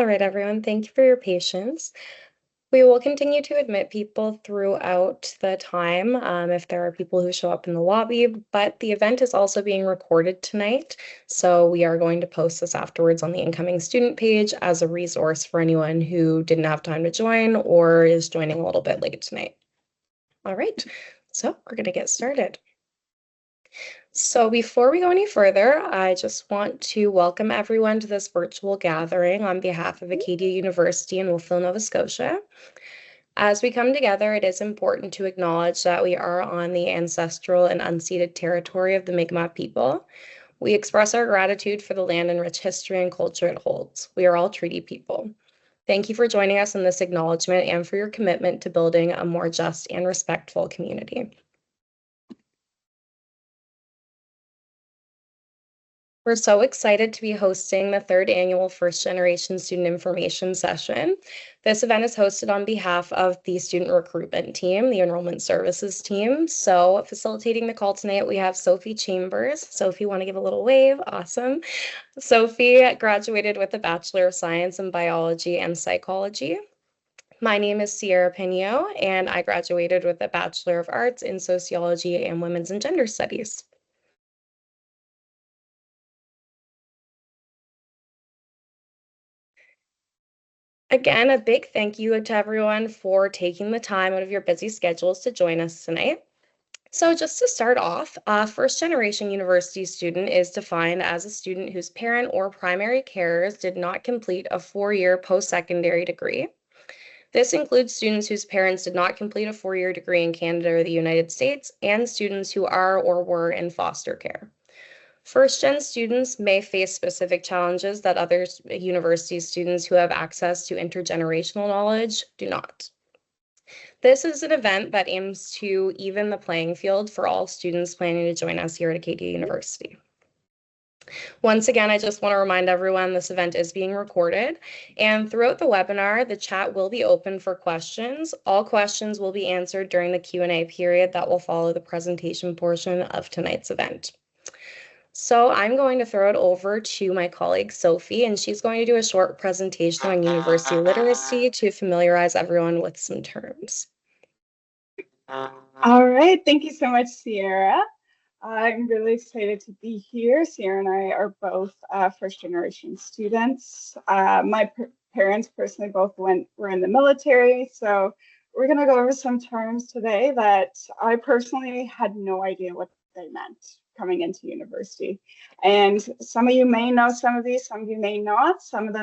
right, everyone. Thank you for your patience. We will continue to admit people throughout the time if there are people who show up in the lobby, but the event is also being recorded tonight. So we are going to post this afterwards on the incoming student page as a resource for anyone who didn't have time to join or is joining a little bit late tonight. All right, so we're going to get started. So before we go any further, I just want to welcome everyone to this virtual gathering on behalf of Acadia University in Wolfville, Nova Scotia. As we come together, it is important to acknowledge that we are on the ancestral and unceded territory of the Mi'kmaq people. We express our gratitude for the land and rich history and culture it holds. We are all treaty people. Thank you for joining us in this acknowledgement and for your commitment to building a more just and respectful community. We're so excited to be hosting the third annual First Generation Student Information Session. This event is hosted on behalf of the Student Recruitment Team, the Enrollment Services Team. So facilitating the call tonight, we have Sophie Chambers. Sophie, want to give a little wave? Awesome. Sophie graduated with a Bachelor of Science in Biology and Psychology. My name is Sierra Pino, and I graduated with a Bachelor of Arts in Sociology and Women's and Gender Studies. Again, a big thank you to everyone for taking the time out of your busy schedules to join us tonight. So just to start off, a first-generation university student is defined as a student whose parent or primary carers did not complete a four-year post-secondary degree. This includes students whose parents did not complete a four-year degree in Canada or the United States, and students who are or were in foster care. First-gen students may face specific challenges that other university students who have access to intergenerational knowledge do not. This is an event that aims to even the playing field for all students planning to join us here at Acadia University. Once again, I just want to remind everyone this event is being recorded, and throughout the webinar, the chat will be open for questions. All questions will be answered during the Q&A period that will follow the presentation portion of tonight's event. So I'm going to throw it over to my colleague, Sophie, and she's going to do a short presentation on university literacy to familiarize everyone with some terms. All right, thank you so much, Sierra. I'm really excited to be here. Sierra and I are both first-generation students. My parents personally both were in the military, so we're going to go over some terms today that I personally had no idea what they meant coming into university. And some of you may know some of these, some of you may not. Some of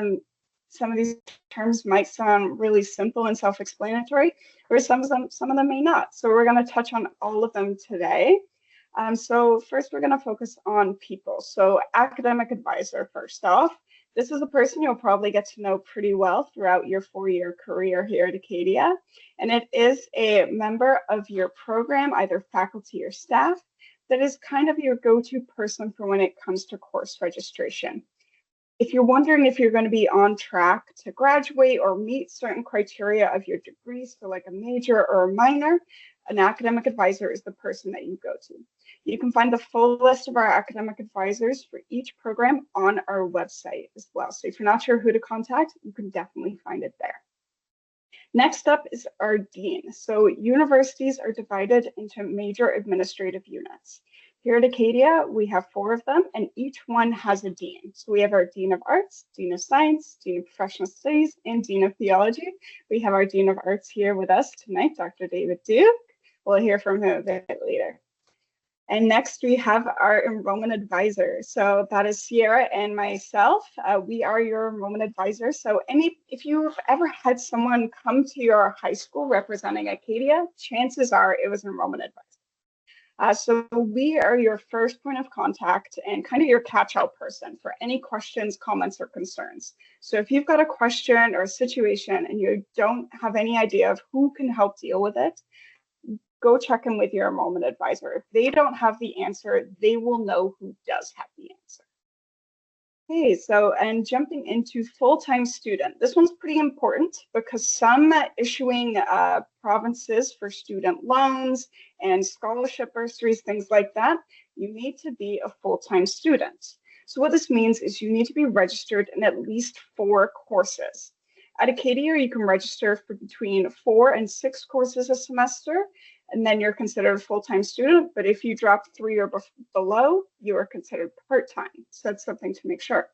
these terms might sound really simple and self-explanatory, or some of them may not. So we're going to touch on all of them today. So first, we're going to focus on people. So academic advisor, first off. This is a person you'll probably get to know pretty well throughout your four-year career here at Acadia. And it is a member of your program, either faculty or staff, that is kind of your go-to person for when it comes to course registration. If you're wondering if you're going to be on track to graduate or meet certain criteria of your degree, so like a major or a minor, an academic advisor is the person that you go to. You can find the full list of our academic advisors for each program on our website as well. So if you're not sure who to contact, you can definitely find it there. Next up is our dean. So universities are divided into major administrative units. Here at Acadia, we have four of them, and each one has a dean. So we have our Dean of Arts, Dean of Science, Dean of Professional Studies, and Dean of Theology. We have our Dean of Arts here with us tonight, Dr. David Duke. We'll hear from him a bit later. And next we have our enrollment advisor. So that is Sierra and myself. We are your enrollment advisor. So if you've ever had someone come to your high school representing Acadia, chances are it was an enrollment advisor. So we are your first point of contact and kind of your catch-out person for any questions, comments, or concerns. So if you've got a question or a situation and you don't have any idea of who can help deal with it, go check in with your enrollment advisor. If they don't have the answer, they will know who does have the answer. Okay, so and jumping into full-time student. This one's pretty important because some issuing provinces for student loans and scholarship bursaries, things like that, you need to be a full-time student. So what this means is you need to be registered in at least 4 courses. At Acadia, you can register for between 4 and 6 courses a semester, and then you're considered a full-time student. But if you drop 3 or below, you are considered part-time. So that's something to make sure.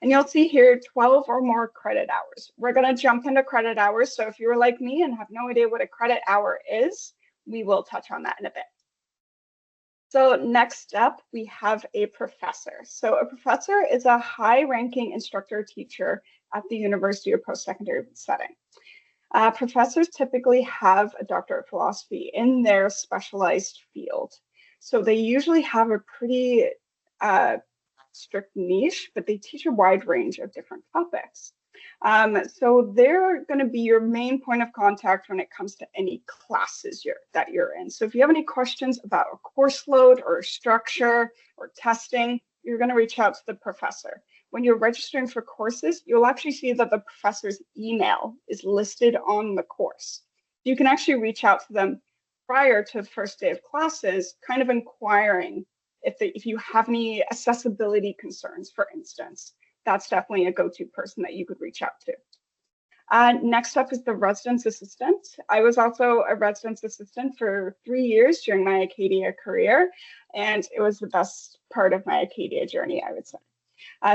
And you'll see here 12 or more credit hours. We're going to jump into credit hours. So if you're like me and have no idea what a credit hour is, we will touch on that in a bit. So next up, we have a professor. So a professor is a high-ranking instructor or teacher at the university or post-secondary setting. Professors typically have a doctorate of philosophy in their specialized field. So they usually have a pretty strict niche, but they teach a wide range of different topics. So they're going to be your main point of contact when it comes to any classes that you're in. So if you have any questions about a course load or structure or testing, you're going to reach out to the professor. When you're registering for courses, you'll actually see that the professor's email is listed on the course. You can actually reach out to them prior to the first day of classes, kind of inquiring if you have any accessibility concerns, for instance. That's definitely a go-to person that you could reach out to. Next up is the residence assistant. I was also a residence assistant for 3 years during my Acadia career, and it was the best part of my Acadia journey, I would say.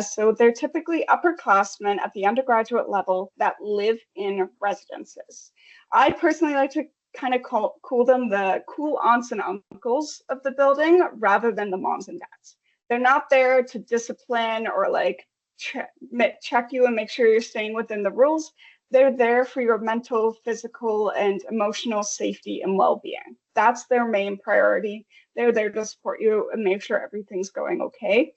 So they're typically upperclassmen at the undergraduate level that live in residences. I personally like to kind of call them the cool aunts and uncles of the building rather than the moms and dads. They're not there to discipline or like check you and make sure you're staying within the rules. They're there for your mental, physical, and emotional safety and well-being. That's their main priority. They're there to support you and make sure everything's going okay.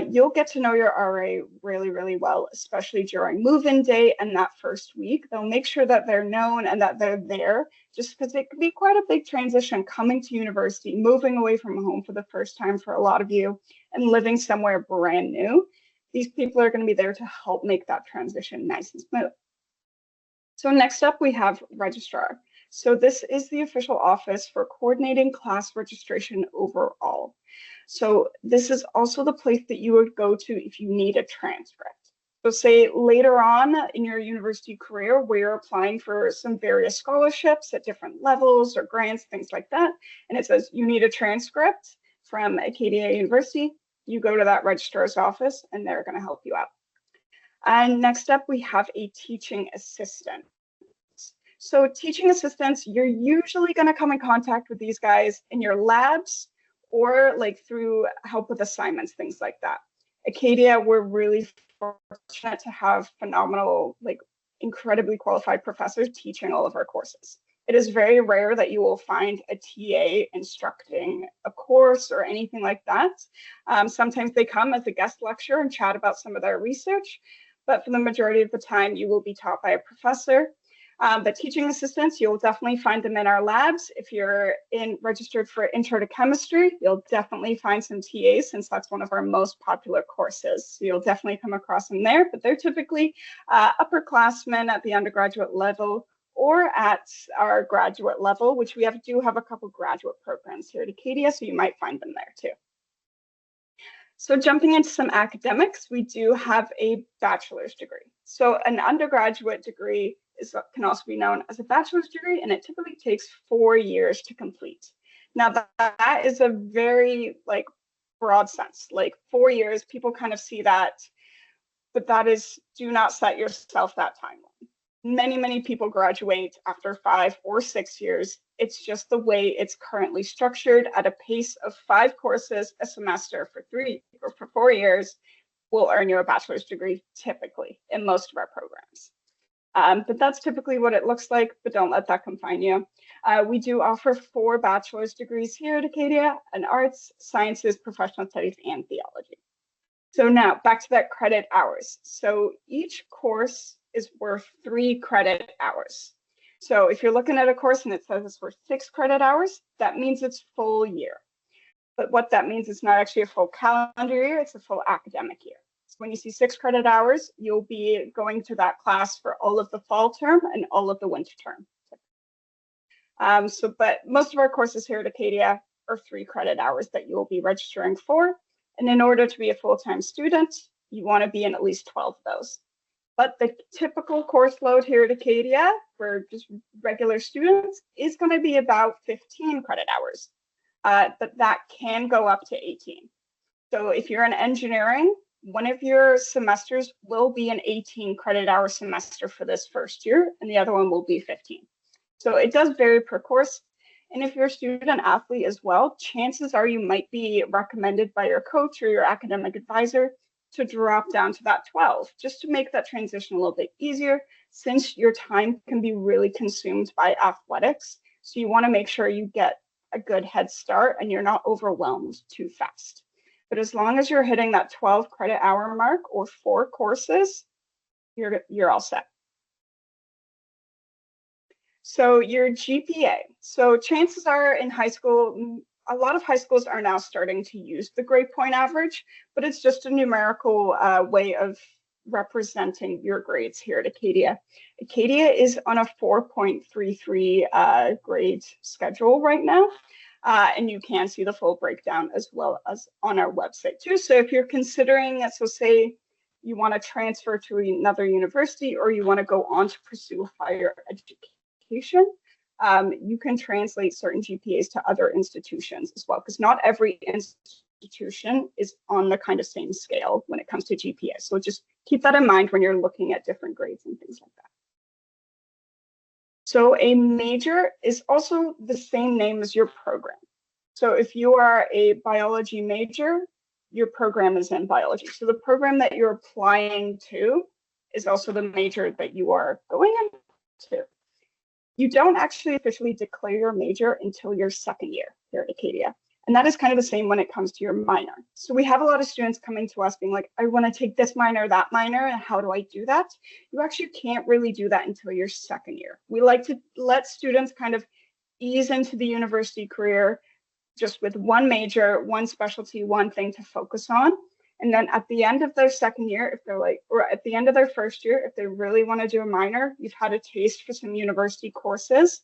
You'll get to know your RA really, really well, especially during move-in day and that first week. They'll make sure that they're known and that they're there, just because it can be quite a big transition coming to university, moving away from home for the first time for a lot of you, and living somewhere brand new. These people are going to be there to help make that transition nice and smooth. So next up, we have registrar. So this is the official office for coordinating class registration overall. So this is also the place that you would go to if you need a transcript. So say later on in your university career, where you're applying for some various scholarships at different levels or grants, things like that, and it says you need a transcript from Acadia University, you go to that registrar's office and they're going to help you out. And next up, we have a teaching assistant. So teaching assistants, you're usually going to come in contact with these guys in your labs or like through help with assignments, things like that. Acadia, we're really fortunate to have phenomenal, like incredibly qualified professors teaching all of our courses. It is very rare that you will find a TA instructing a course or anything like that. Sometimes they come as a guest lecturer and chat about some of their research, but for the majority of the time, you will be taught by a professor. The teaching assistants, you'll definitely find them in our labs. If you're registered for Intro to Chemistry, you'll definitely find some TAs since that's one of our most popular courses. So you'll definitely come across them there, but they're typically upperclassmen at the undergraduate level or at our graduate level, which we do have a couple graduate programs here at Acadia, so you might find them there too. So jumping into some academics, we do have a bachelor's degree. So an undergraduate degree can also be known as a bachelor's degree, and it typically takes 4 years to complete. Now that is a very like broad sense, like 4 years, people kind of see that, but that is, do not set yourself that timeline. Many people graduate after 5 or 6 years. It's just the way it's currently structured at a pace of 5 courses a semester for 3 or for 4 years will earn you a bachelor's degree typically in most of our programs. But that's typically what it looks like, but don't let that confine you. We do offer 4 bachelor's degrees here at Acadia in arts, sciences, professional studies, and theology. So now back to that credit hours. So each course is worth 3 credit hours. So if you're looking at a course and it says it's worth 6 credit hours, that means it's full year. But what that means is not actually a full calendar year, it's a full academic year. So when you see 6 credit hours, you'll be going to that class for all of the fall term and all of the winter term. But most of our courses here at Acadia are 3 credit hours that you will be registering for. And in order to be a full-time student, you want to be in at least 12 of those. But the typical course load here at Acadia for just regular students is going to be about 15 credit hours, but that can go up to 18. So if you're in engineering, one of your semesters will be an 18 credit hour semester for this first year, and the other one will be 15. So it does vary per course. And if you're a student athlete as well, chances are you might be recommended by your coach or your academic advisor to drop down to that 12, just to make that transition a little bit easier, since your time can be really consumed by athletics. So you want to make sure you get a good head start and you're not overwhelmed too fast. But as long as you're hitting that 12 credit hour mark or 4 courses, you're all set. So your GPA. So chances are in high school, a lot of high schools are now starting to use the grade point average, but it's just a numerical way of representing your grades here at Acadia. Acadia is on a 4.33 grade schedule right now. And you can see the full breakdown as well as on our website too. So if you're considering, so say you want to transfer to another university or you want to go on to pursue higher education, you can translate certain GPAs to other institutions as well, because not every institution is on the kind of same scale when it comes to GPA. So just keep that in mind when you're looking at different grades and things like that. So a major is also the same name as your program. So if you are a biology major, your program is in biology. So the program that you're applying to is also the major that you are going into. You don't actually officially declare your major until your second year here at Acadia. And that is kind of the same when it comes to your minor. So we have a lot of students coming to us being like, I want to take this minor, that minor, and how do I do that? You actually can't really do that until your second year. We like to let students kind of ease into the university career just with one major, one specialty, one thing to focus on. And then at the end of their second year, if they're like, or at the end of their first year, if they really want to do a minor, you've had a taste for some university courses,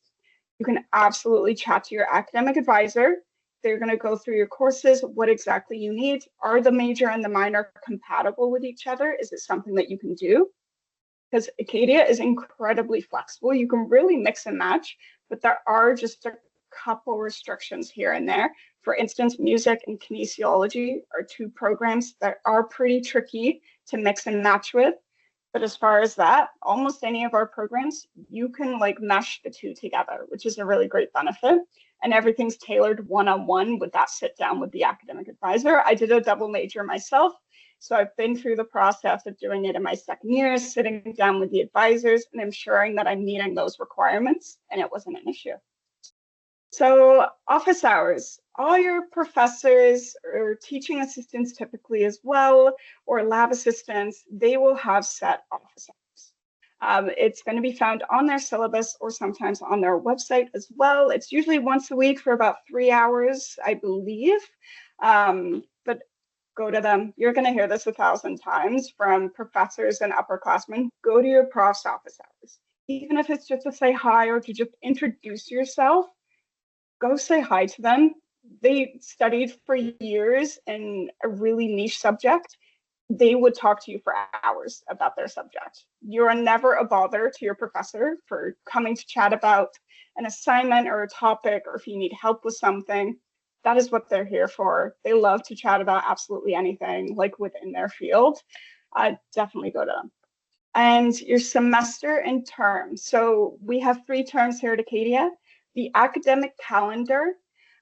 you can absolutely chat to your academic advisor. They're going to go through your courses, what exactly you need. Are the major and the minor compatible with each other? Is it something that you can do? Because Acadia is incredibly flexible. You can really mix and match, but there are just a couple restrictions here and there. For instance, music and kinesiology are two programs that are pretty tricky to mix and match with. But as far as that, almost any of our programs, you can like mesh the two together, which is a really great benefit. And everything's tailored one-on-one with that sit down with the academic advisor. I did a double major myself. So I've been through the process of doing it in my second year, sitting down with the advisors and ensuring that I'm meeting those requirements, and it wasn't an issue. So office hours, all your professors or teaching assistants typically as well, or lab assistants, they will have set office hours. It's going to be found on their syllabus or sometimes on their website as well. It's usually once a week for about 3 hours, I believe. But go to them. You're going to hear this 1,000 times from professors and upperclassmen. Go to your prof's office hours. Even if it's just to say hi or to just introduce yourself, go say hi to them. They studied for years in a really niche subject. They would talk to you for hours about their subject. You're never a bother to your professor for coming to chat about an assignment or a topic, or if you need help with something. That is what they're here for. They love to chat about absolutely anything, like within their field. Definitely go to them. And your semester and term. So we have 3 terms here at Acadia. The academic calendar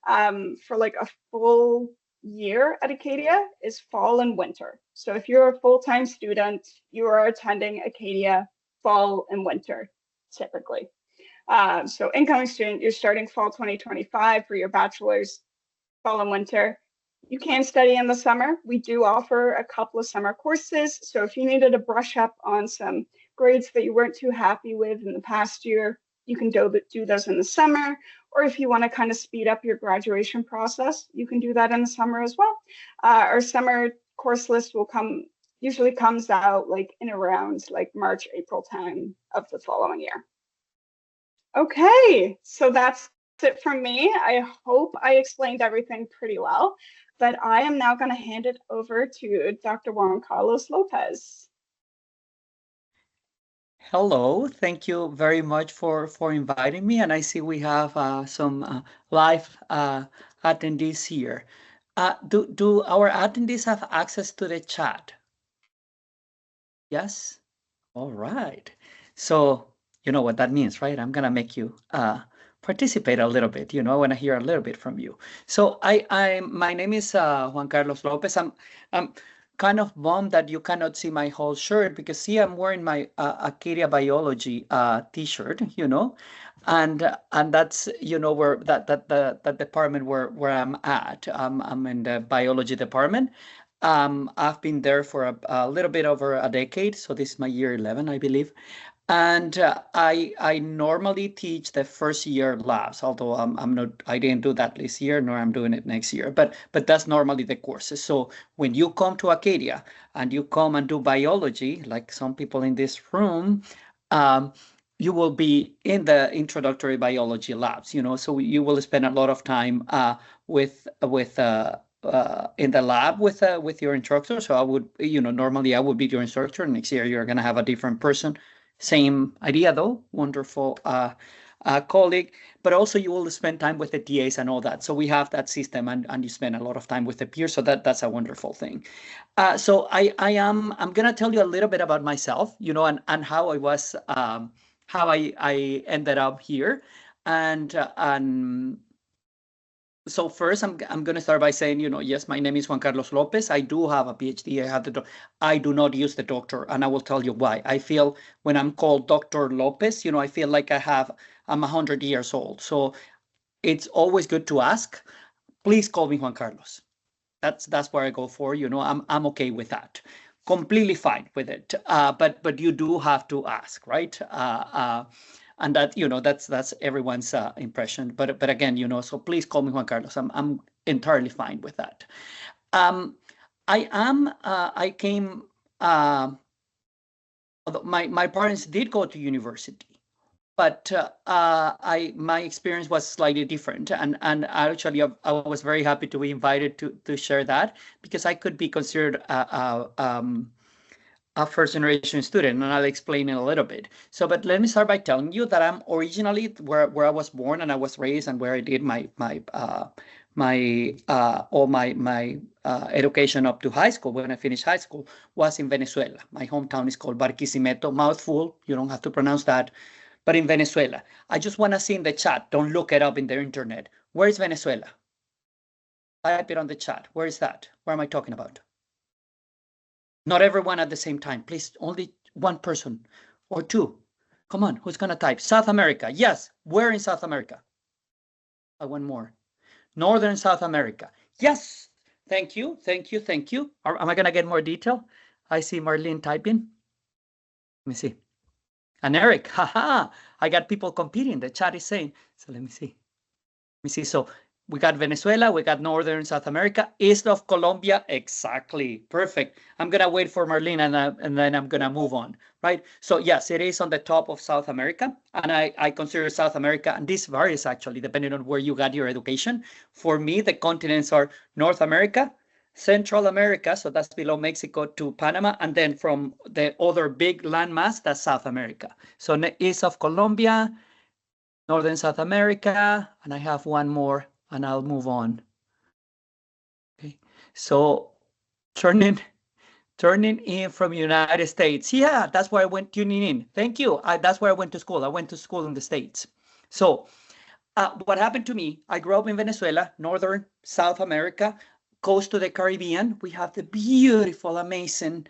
for like a full year at Acadia is fall and winter. So if you're a full-time student, you are attending Acadia fall and winter typically. So incoming student, you're starting fall 2025 for your bachelor's, fall and winter. You can study in the summer. We do offer a couple of summer courses. So if you needed to brush up on some grades that you weren't too happy with in the past year, you can do those in the summer. Or if you want to kind of speed up your graduation process, you can do that in the summer as well. Our summer course list usually comes out like in around like March, April time of the following year. Okay, so that's it from me. I hope I explained everything pretty well, but I am now going to hand it over to Dr. Juan Carlos Lopez. Hello, thank you very much for inviting me, and I see we have some live attendees here. Do our attendees have access to the chat? Yes? All right. So you know what that means, right? I'm gonna make you participate a little bit. I want to hear a little bit from you. So my name is Juan Carlos Lopez. I'm kind of bummed that you cannot see my whole shirt because see, I'm wearing my Acadia biology t-shirt, and that's where that department where I'm at. I'm in the biology department. I've been there for a little bit over a decade, so this is my year 11, I believe. And I normally teach the first year labs, although I didn't do that this year, nor I'm doing it next year. But that's normally the courses. So when you come to Acadia and you come and do biology, like some people in this room, um, you will be in the introductory biology labs. So you will spend a lot of time with in the lab with your instructor. So I would, normally I would be your instructor. Next year you're gonna have a different person. Same idea though, wonderful colleague, but also you will spend time with the TAs and all that. So we have that system and you spend a lot of time with the peers. So that's a wonderful thing. So I'm gonna tell you a little bit about myself, and how I was, how I ended up here. And so first, I'm going to start by saying, yes, my name is Juan Carlos Lopez. I do have a PhD. I do not use the doctor, and I will tell you why. I feel when I'm called Dr. Lopez, I feel like I'm 100 years old. So it's always good to ask. Please call me Juan Carlos. That's where I go for. I'm okay with that. Completely fine with it. But you do have to ask, right? And that's everyone's impression. But again, so please call me Juan Carlos. I'm entirely fine with that. I came. My parents did go to university, but my experience was slightly different, and actually I was very happy to be invited to share that because I could be considered a first generation student, and I'll explain in a little bit. So, but let me start by telling you that I'm originally where I was born and I was raised and where I did my all my education up to high school. When I finished high school, was in Venezuela. My hometown is called Barquisimeto. Mouthful, you don't have to pronounce that, but in Venezuela. I just want to see in the chat. Don't look it up in the internet. Where is Venezuela? Type it on the chat. Where is that? Where am I talking about? Not everyone at the same time. Please, only one person or two. Come on, who's gonna type? South America. Yes, where in South America? I want more. Northern South America. Yes, thank you, thank you, thank you. Am I gonna get more detail? I see Marlene typing. Let me see. And Eric, haha, I got people competing. The chat is saying, so let me see. Let me see, so we got Venezuela, we got Northern South America, east of Colombia. Exactly, perfect. I'm gonna wait for Marlene and then I'm gonna move on, right? So yes, it is on the top of South America, and I consider South America, and this varies actually depending on where you got your education. For me, the continents are North America, Central America, so that's below Mexico to Panama, and then from the other big landmass, that's South America. So east of Colombia, Northern South America, and I have one more, and I'll move on. Okay, so turning in from United States. Yeah, that's where I went tuning in. Thank you. That's where I went to school. I went to school in the States. So what happened to me, I grew up in Venezuela, Northern South America, coast to the Caribbean. We have the beautiful, amazing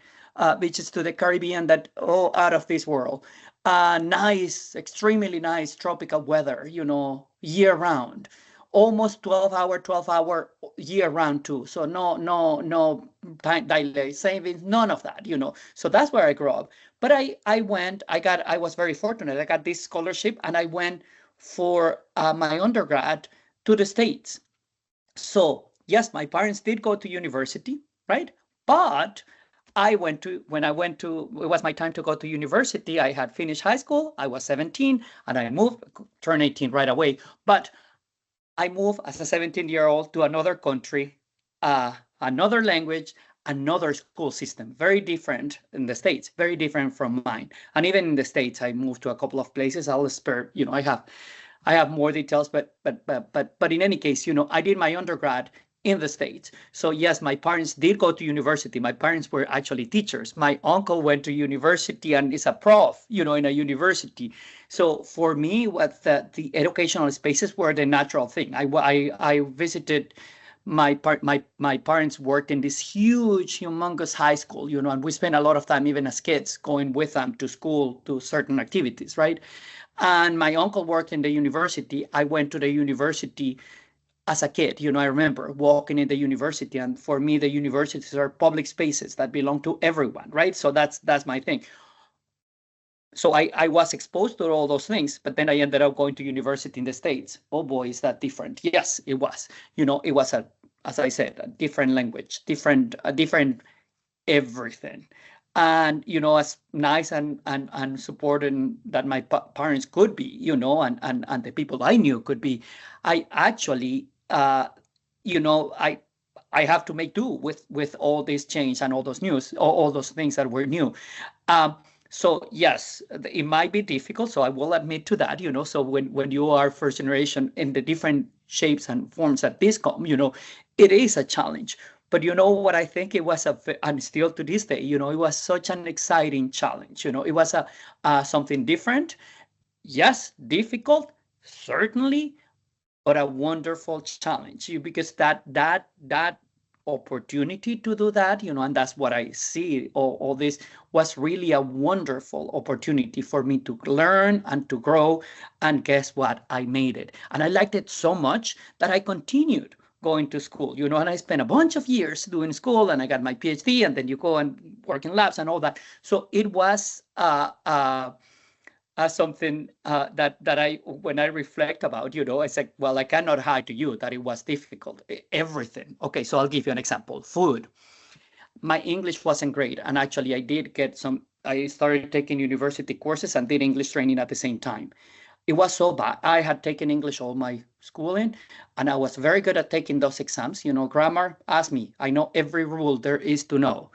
beaches to the Caribbean that all out of this world. Nice, extremely nice tropical weather, year round. Almost 12-hour year round too. So no time delay savings, none of that, So that's where I grew up. But I was very fortunate. I got this scholarship and I went for my undergrad to the States. So yes, my parents did go to university, right? But when I went to, it was my time to go to university. I had finished high school. I was 17 and I moved, turned 18 right away. But I moved as a 17-year-old to another country, another language, another school system, very different in the States, very different from mine. And even in the States, I moved to a couple of places. I'll spare, I have more details, but in any case, I did my undergrad in the States. So yes, my parents did go to university. My parents were actually teachers. My uncle went to university and is a prof, in a university. So for me, what the educational spaces were the natural thing. I visited my parents worked in this huge, humongous high school, and we spent a lot of time, even as kids, going with them to school to certain activities, right? And my uncle worked in the university. I went to the university as a kid. I remember walking in the university, and for me, the universities are public spaces that belong to everyone, right? So that's my thing. So I was exposed to all those things, but then I ended up going to university in the States. Oh boy, is that different? Yes, it was. It was as I said, a different language, a different everything. And as nice and supporting that my parents could be, and the people I knew could be, I actually, I have to make do with all this change and all those news, all those things that were new. Um, so yes, it might be difficult. So I will admit to that. So when you are first generation in the different shapes and forms that this come, it is a challenge. But what I think it was and still to this day, it was such an exciting challenge. It was something different. Yes, difficult, certainly, but a wonderful challenge. Because that opportunity to do that, and that's what I see. All this was really a wonderful opportunity for me to learn and to grow. And guess what? I made it, and I liked it so much that I continued going to school, and I spent a bunch of years doing school, and I got my PhD, and then you go and work in labs and all that. So it was something that when I reflect about, I said, well, I cannot hide to you that it was difficult. Everything. Okay, so I'll give you an example. Food. My English wasn't great, and actually I did get some. I started taking university courses and did English training at the same time. It was so bad. I had taken English all my schooling, and I was very good at taking those exams. Grammar, ask me. I know every rule there is to know.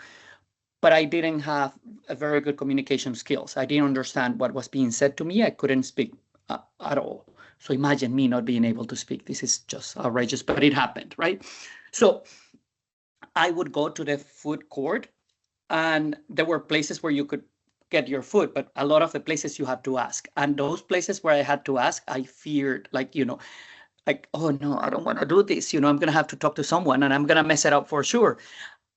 But I didn't have a very good communication skills. I didn't understand what was being said to me. I couldn't speak at all. So imagine me not being able to speak. This is just outrageous, but it happened, right? So I would go to the food court, and there were places where you could get your food, but a lot of the places you had to ask. And those places where I had to ask, I feared, like, oh no, I don't want to do this. I'm going to have to talk to someone, and I'm going to mess it up for sure.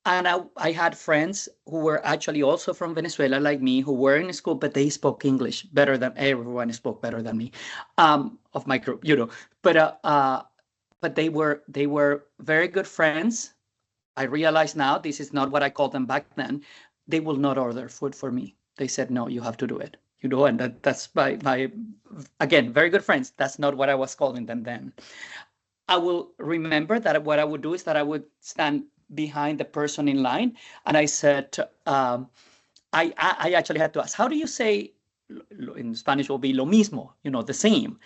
And I had friends who were actually also from Venezuela, like me, who were in school, but they spoke English better than everyone spoke better than me, of my group, But they were very good friends. I realize now this is not what I called them back then. They will not order food for me. They said, no, you have to do it. And that's my again, very good friends. That's not what I was calling them then. I will remember that what I would do is that I would stand behind the person in line, and I said, I actually had to ask, how do you say, in Spanish will be lo mismo, the same.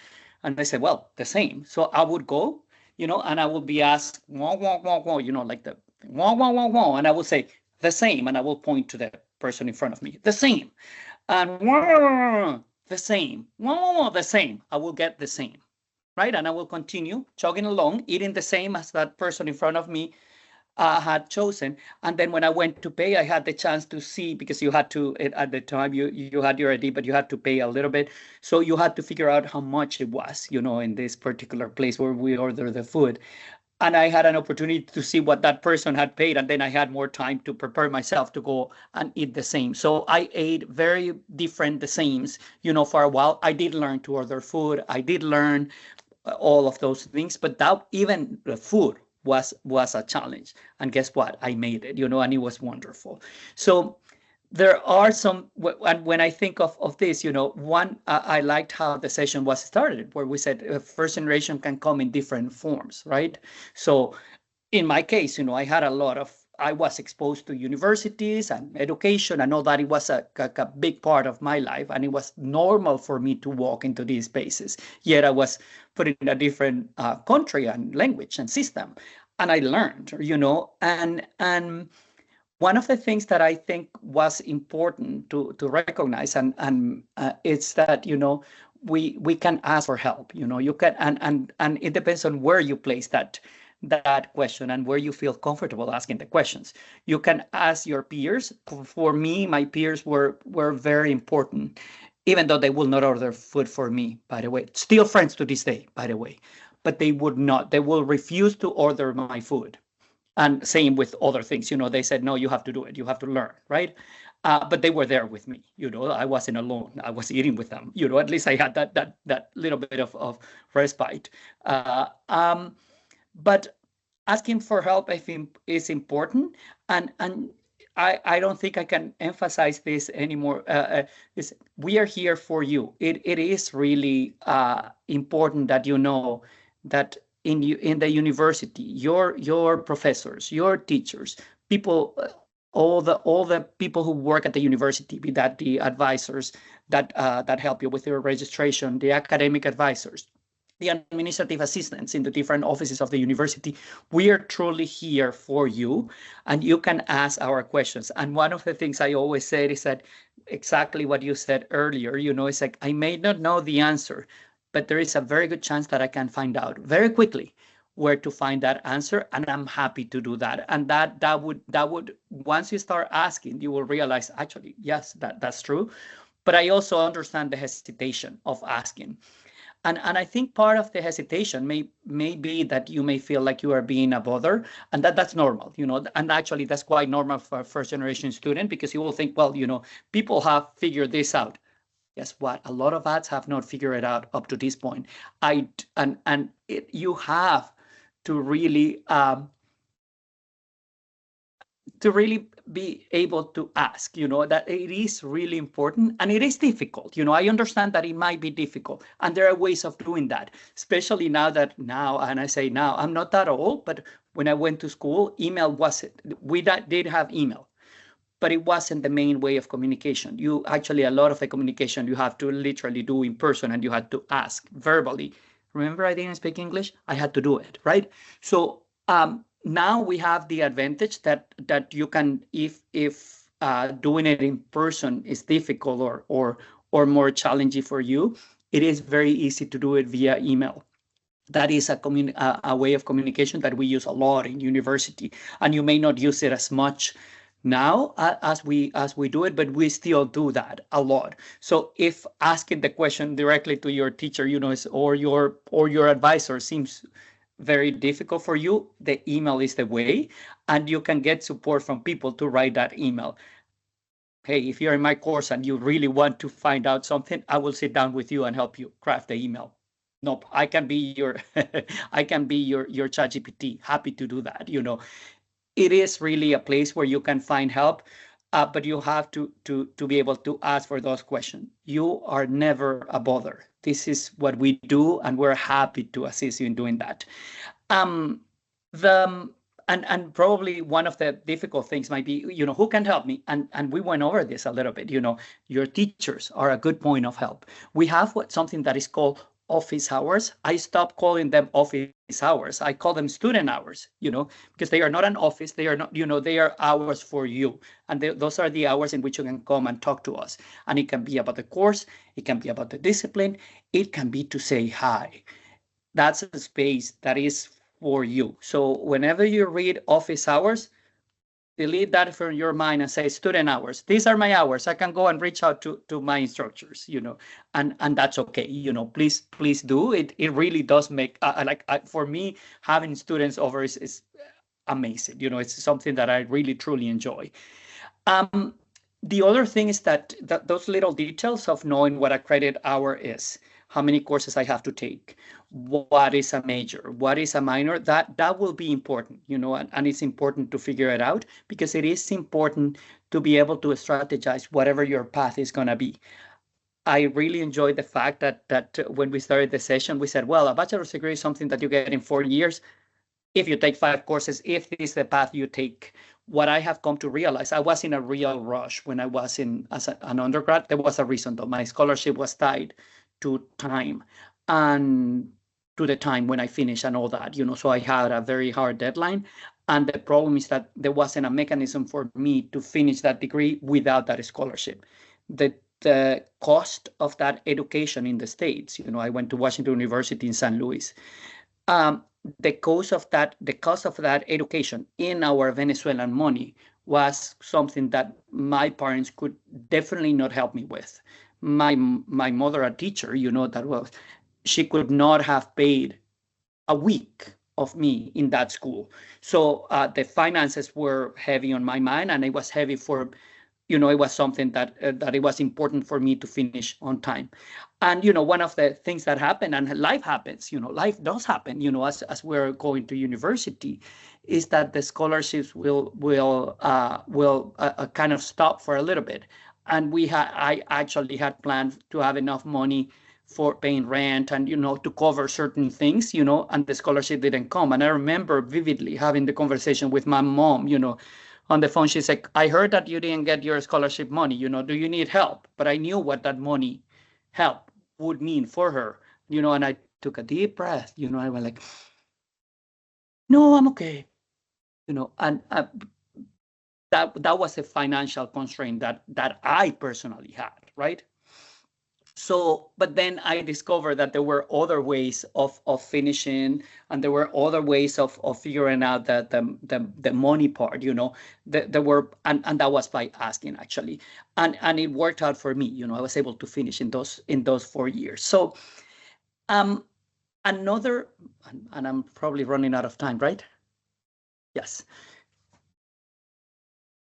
And I said, well, the same. So I would go, and I would be asked, wah, wah, wah, wah, like the wah, wah, wah, wah, and I will say the same, and I will point to the person in front of me, the same, and wah, the same, wah, the same. I will get the same, right? And I will continue chugging along, eating the same as that person in front of me had chosen. And then when I went to pay, I had the chance to see, because you had to, at the time you had your ID, but you had to pay a little bit. So you had to figure out how much it was, in this particular place where we ordered the food. And I had an opportunity to see what that person had paid. And then I had more time to prepare myself to go and eat the same. So I ate very different the sames, for a while. I did learn to order food. I did learn all of those things, but that even the food was a challenge. And guess what? I made it, and it was wonderful. So there are some, and when I think of this, one, I liked how the session was started, where we said first generation can come in different forms, right? So in my case, I had a lot of I was exposed to universities and education and all that. It was a big part of my life, and it was normal for me to walk into these spaces. Yet I was put in a different country and language and system, and I learned, and one of the things that I think was important to recognize and it's that we can ask for help. You can and it depends on where you place that question and where you feel comfortable asking the questions. You can ask your peers. For me, my peers were very important, even though they will not order food for me. By the way, still friends to this day. By the way, but they would not. They will refuse to order my food. And same with other things, they said, no, you have to do it. You have to learn, right? But they were there with me, I wasn't alone. I was eating with them, at least I had that little bit of respite. But asking for help, I think, is important. And I don't think I can emphasize this anymore. We are here for you. It is really important that you know that in the university, your professors, your teachers, people, all the people who work at the university, be that the advisors that help you with your registration, the academic advisors, the administrative assistants in the different offices of the university, we are truly here for you, and you can ask our questions. And one of the things I always say is that exactly what you said earlier, it's like, I may not know the answer, but there is a very good chance that I can find out very quickly where to find that answer, and I'm happy to do that. And that would once you start asking, you will realize, actually, yes, that's true. But I also understand the hesitation of asking. And I think part of the hesitation may be that you may feel like you are being a bother, and that's normal, and actually that's quite normal for a first generation student, because you will think, well, people have figured this out. Guess what? A lot of us have not figured it out up to this point. You have to really be able to ask, that it is really important, and it is difficult. I understand that it might be difficult, and there are ways of doing that, especially now, and I say now, I'm not that old, but when I went to school, email wasn't, we did have email, but it wasn't the main way of communication. A lot of the communication you have to literally do in person, and you had to ask verbally. Remember, I didn't speak English. I had to do it, right? So now we have the advantage that you can, if doing it in person is difficult or more challenging for you, it is very easy to do it via email. That is a way of communication that we use a lot in university, and you may not use it as much now as we do it, but we still do that a lot. So if asking the question directly to your teacher, or your advisor seems very difficult for you, the email is the way, and you can get support from people to write that email. Hey, if you're in my course and you really want to find out something, I will sit down with you and help you craft the email. Nope, I can be your I can be your ChatGPT. Happy to do that. It is really a place where you can find help, but you have to be able to ask for those questions. You are never a bother. This is what we do, and we're happy to assist you in doing that. And probably one of the difficult things might be, who can help me? And we went over this a little bit. Your teachers are a good point of help. We have something that is called office hours. I stopped calling them office hours. I call them student hours, because they are not an office. They are not, they are hours for you. And those are the hours in which you can come and talk to us. And it can be about the course. It can be about the discipline. It can be to say hi. That's a space that is for you. So whenever you read office hours, delete that from your mind and say student hours. These are my hours. I can go and reach out to my instructors, and that's okay. Please do it. It really does make for me, having students over is amazing. It's something that I really truly enjoy. The other thing is that those little details of knowing what a credit hour is, how many courses I have to take, what is a major, what is a minor, that will be important, and it's important to figure it out, because it is important to be able to strategize whatever your path is going to be. I really enjoyed the fact that when we started the session, we said, well, a bachelor's degree is something that you get in 4 years. if you take 5 courses, if this is the path you take. What I have come to realize, I was in a real rush when I was an undergrad. There was a reason though. My scholarship was tied to time and to the time when I finished and all that, so I had a very hard deadline. And the problem is that there wasn't a mechanism for me to finish that degree without that scholarship. The cost of that education in the States, I went to Washington University in St. Louis. The cost of that education in our Venezuelan money was something that my parents could definitely not help me with. My mother, a teacher, that was, she could not have paid a week of me in that school. So the finances were heavy on my mind, and it was heavy for, it was something that it was important for me to finish on time. And one of the things that happened, and life happens, life does happen, as we're going to university, is that the scholarships will kind of stop for a little bit. And I actually had planned to have enough money for paying rent and, to cover certain things, and the scholarship didn't come. And I remember vividly having the conversation with my mom, on the phone. She said, I heard that you didn't get your scholarship money, do you need help? But I knew what that money help would mean for her, and I took a deep breath, I was like, no, I'm okay, and that was a financial constraint that I personally had, right? So, but then I discovered that there were other ways of finishing, and there were other ways of figuring out the money part, there were, and that was by asking actually, and it worked out for me, I was able to finish in those 4 years. So, another, and I'm probably running out of time, right? Yes.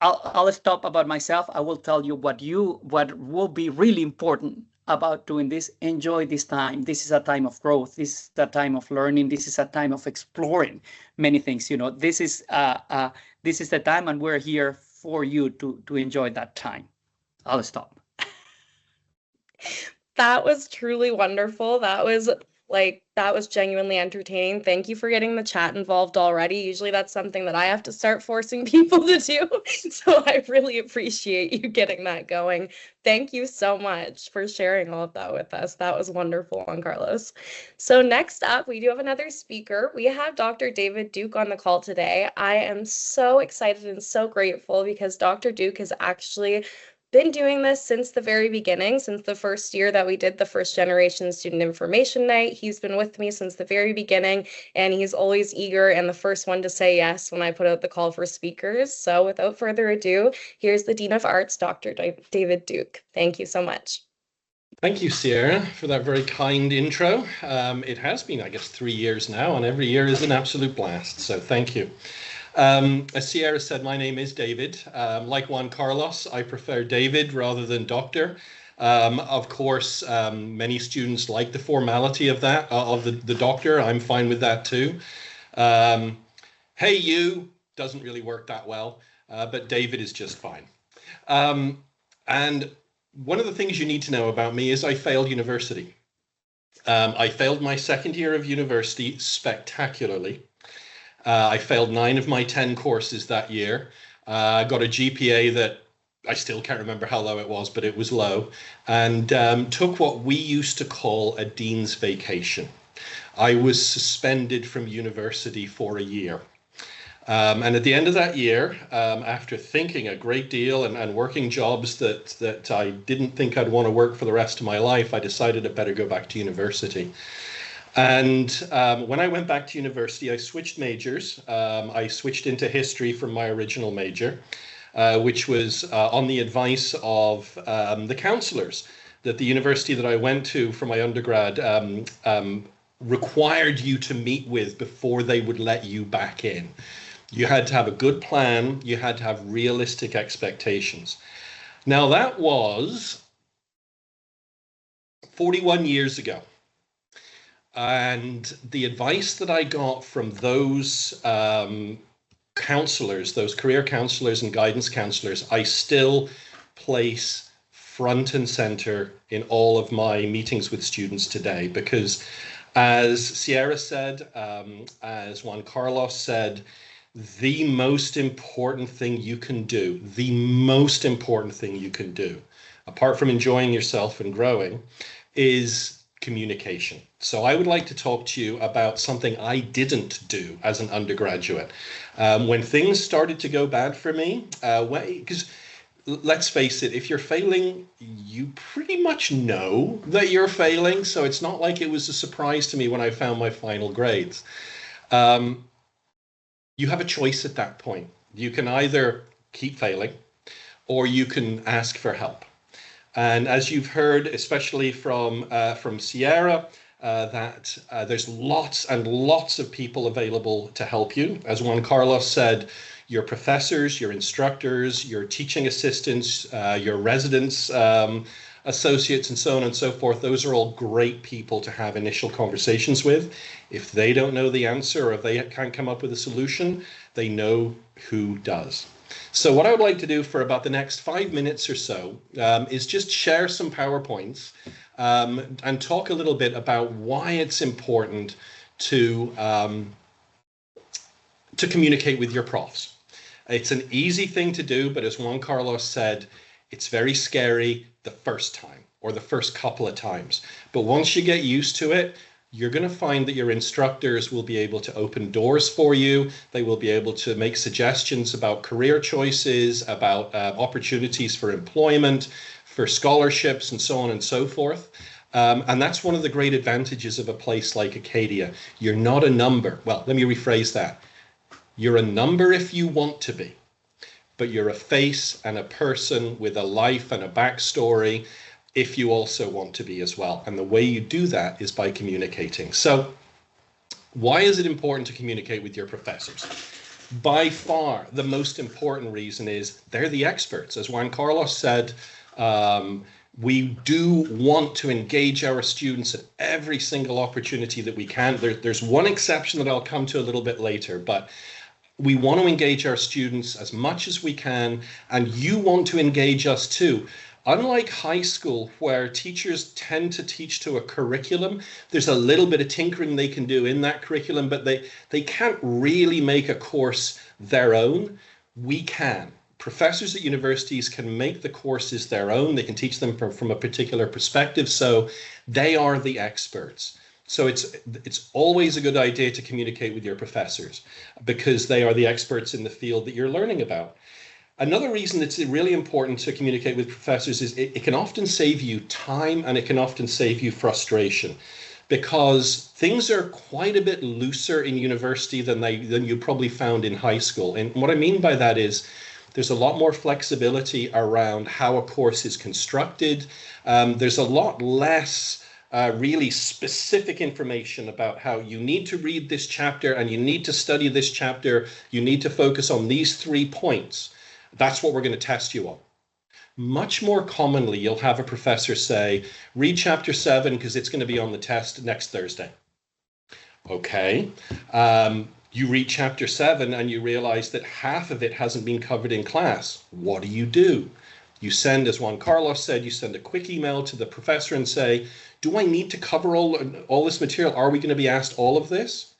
I'll stop about myself. I will tell you what will be really important about doing this. Enjoy this time. This is a time of growth. This is a time of learning. This is a time of exploring many things. This is the time, and we're here for you to enjoy that time. I'll stop. That was truly wonderful. That was genuinely entertaining. Thank you for getting the chat involved already. Usually that's something that I have to start forcing people to do. So I really appreciate you getting that going. Thank you so much for sharing all of that with us. That was wonderful, Juan Carlos. So next up, we do have another speaker. We have Dr. David Duke on the call today. I am so excited and so grateful because Dr. Duke has actually been doing this since the very beginning, since the first year that we did the first generation student information night. He's been with me since the very beginning, and he's always eager and the first one to say yes when I put out the call for speakers. So without further ado, here's the Dean of Arts, Dr. David Duke. Thank you so much. Thank you, Sierra, for that very kind intro. It has been, I guess, 3 years now, and every year is an absolute blast. So thank you. As Sierra said, my name is David. Like Juan Carlos, I prefer David rather than doctor. Of course, many students like the formality of that, of the doctor. I'm fine with that too. Hey, you doesn't really work that well, but David is just fine. And one of the things you need to know about me is I failed university. I failed my second year of university spectacularly. I failed 9 of my 10 courses that year. I got a GPA that I still can't remember how low it was, but it was low, and took what we used to call a dean's vacation. I was suspended from university for a year. And at the end of that year, after thinking a great deal and working jobs that I didn't think I'd want to work for the rest of my life, I decided I'd better go back to university. And when I went back to university, I switched majors. I switched into history from my original major, which was on the advice of the counselors that the university that I went to for my undergrad required you to meet with before they would let you back in. You had to have a good plan. You had to have realistic expectations. Now, that was 41 years ago. And the advice that I got from those counselors, those career counselors and guidance counselors, I still place front and center in all of my meetings with students today, because as Sierra said, as Juan Carlos said, the most important thing you can do, apart from enjoying yourself and growing, is communication. So I would like to talk to you about something I didn't do as an undergraduate. When things started to go bad for me, because let's face it, if you're failing, you pretty much know that you're failing. So it's not like it was a surprise to me when I found my final grades. You have a choice at that point. You can either keep failing or you can ask for help. And as you've heard, especially from Sierra, that there's lots and lots of people available to help you. As Juan Carlos said, your professors, your instructors, your teaching assistants, your residents, associates, and so on and so forth, those are all great people to have initial conversations with. If they don't know the answer or if they can't come up with a solution, they know who does. So what I would like to do for about the next 5 minutes or so is just share some PowerPoints and talk a little bit about why it's important to communicate with your profs. It's an easy thing to do, but as Juan Carlos said, it's very scary the first time or the first couple of times. But once you get used to it, you're going to find that your instructors will be able to open doors for you. They will be able to make suggestions about career choices, about opportunities for employment, for scholarships, and so on and so forth. And that's one of the great advantages of a place like Acadia. You're not a number. Well, let me rephrase that. You're a number if you want to be, but you're a face and a person with a life and a backstory if you also want to be as well. And the way you do that is by communicating. So why is it important to communicate with your professors? By far, the most important reason is they're the experts. As Juan Carlos said, we do want to engage our students at every single opportunity that we can. There's one exception that I'll come to a little bit later, but we want to engage our students as much as we can, and you want to engage us too. Unlike high school, where teachers tend to teach to a curriculum, there's a little bit of tinkering they can do in that curriculum, but they can't really make a course their own. We can. Professors at universities can make the courses their own. They can teach them from a particular perspective, so they are the experts. So it's always a good idea to communicate with your professors because they are the experts in the field that you're learning about. Another reason it's really important to communicate with professors is it can often save you time and it can often save you frustration, because things are quite a bit looser in university than you probably found in high school. And what I mean by that is there's a lot more flexibility around how a course is constructed. There's a lot less really specific information about how you need to read this chapter and you need to study this chapter. You need to focus on these 3 points. That's what we're going to test you on. Much more commonly, you'll have a professor say, read chapter 7 because it's going to be on the test next Thursday. Okay. You read chapter 7 and you realize that half of it hasn't been covered in class. What do? You send, as Juan Carlos said, you send a quick email to the professor and say, do I need to cover all this material? Are we going to be asked all of this?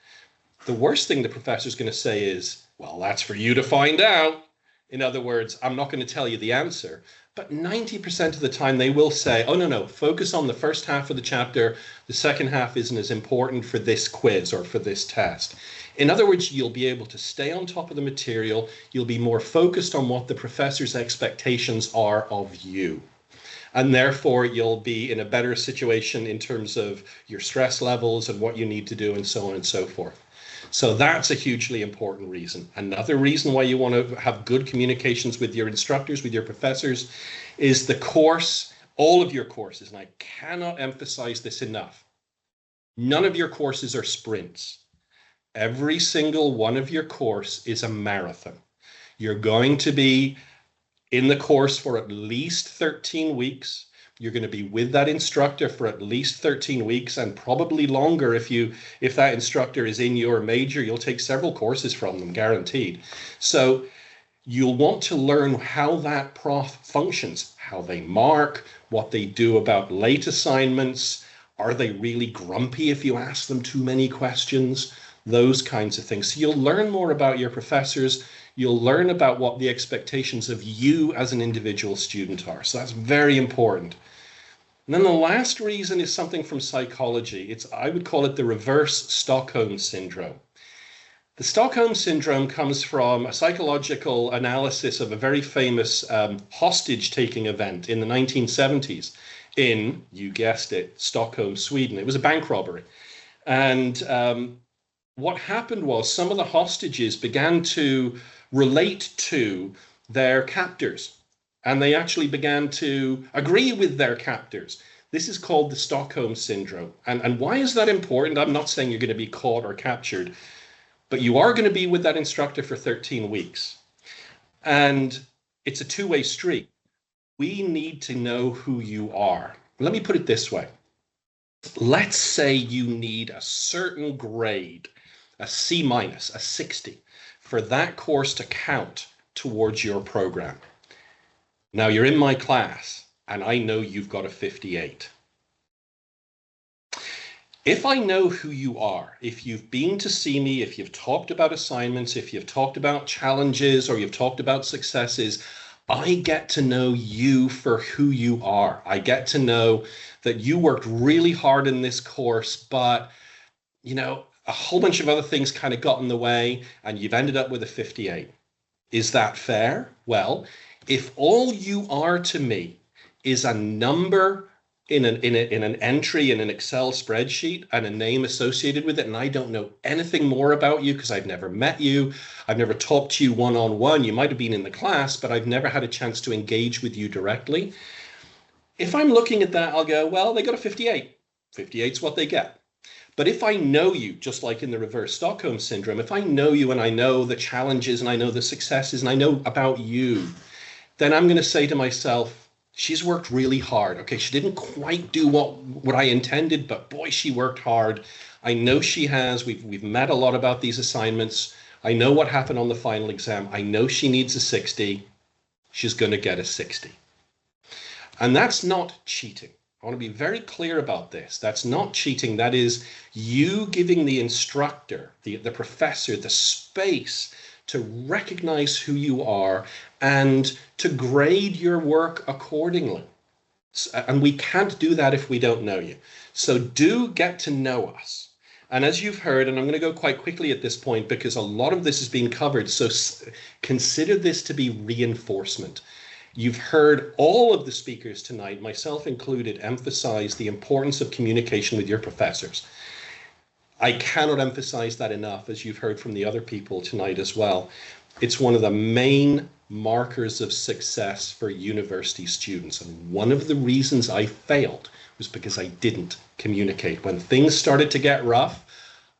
The worst thing the professor is going to say is, well, that's for you to find out. In other words, I'm not going to tell you the answer. But 90% of the time they will say, oh, no, focus on the first half of the chapter. The second half isn't as important for this quiz or for this test. In other words, you'll be able to stay on top of the material. You'll be more focused on what the professor's expectations are of you. And therefore, you'll be in a better situation in terms of your stress levels and what you need to do and so on and so forth. So that's a hugely important reason. Another reason why you want to have good communications with your instructors, with your professors, is the course, all of your courses, and I cannot emphasize this enough. None of your courses are sprints. Every single one of your course is a marathon. You're going to be in the course for at least 13 weeks. You're going to be with that instructor for at least 13 weeks and probably longer if that instructor is in your major. You'll take several courses from them, guaranteed. So You'll want to learn how that prof functions, how they mark, what they do about late assignments. Are they really grumpy if you ask them too many questions? Those kinds of things. So you'll learn more about your professors. You'll learn about what the expectations of you as an individual student are. So that's very important. And then the last reason is something from psychology. I would call it the reverse Stockholm syndrome. The Stockholm syndrome comes from a psychological analysis of a very famous hostage-taking event in the 1970s in, you guessed it, Stockholm, Sweden. It was a bank robbery. And what happened was some of the hostages began to relate to their captors, and they actually began to agree with their captors. This is called the Stockholm syndrome. And why is that important? I'm not saying you're going to be caught or captured, but you are going to be with that instructor for 13 weeks. And it's a two-way street. We need to know who you are. Let me put it this way. Let's say you need a certain grade, a C minus, a 60, for that course to count towards your program. Now you're in my class and I know you've got a 58. If I know who you are, if you've been to see me, if you've talked about assignments, if you've talked about challenges, or you've talked about successes, I get to know you for who you are. I get to know that you worked really hard in this course, but, you know, a whole bunch of other things kind of got in the way and you've ended up with a 58. Is that fair? Well, if all you are to me is a number in an entry in an Excel spreadsheet and a name associated with it, and I don't know anything more about you because I've never met you, I've never talked to you one-on-one, you might have been in the class, but I've never had a chance to engage with you directly. If I'm looking at that, I'll go, well, they got a 58. 58's what they get. But if I know you, just like in the reverse Stockholm syndrome, if I know you and I know the challenges and I know the successes and I know about you, then I'm going to say to myself, she's worked really hard. Okay, she didn't quite do what I intended, but boy, she worked hard. I know she has. We've met a lot about these assignments. I know what happened on the final exam. I know she needs a 60. She's going to get a 60. And that's not cheating. I want to be very clear about this. That's not cheating. That is you giving the instructor, the professor, the space to recognize who you are and to grade your work accordingly. And we can't do that if we don't know you. So do get to know us. And as you've heard, and I'm going to go quite quickly at this point because a lot of this has been covered, so consider this to be reinforcement. You've heard all of the speakers tonight, myself included, emphasize the importance of communication with your professors. I cannot emphasize that enough, as you've heard from the other people tonight as well. It's one of the main markers of success for university students. And one of the reasons I failed was because I didn't communicate. When things started to get rough,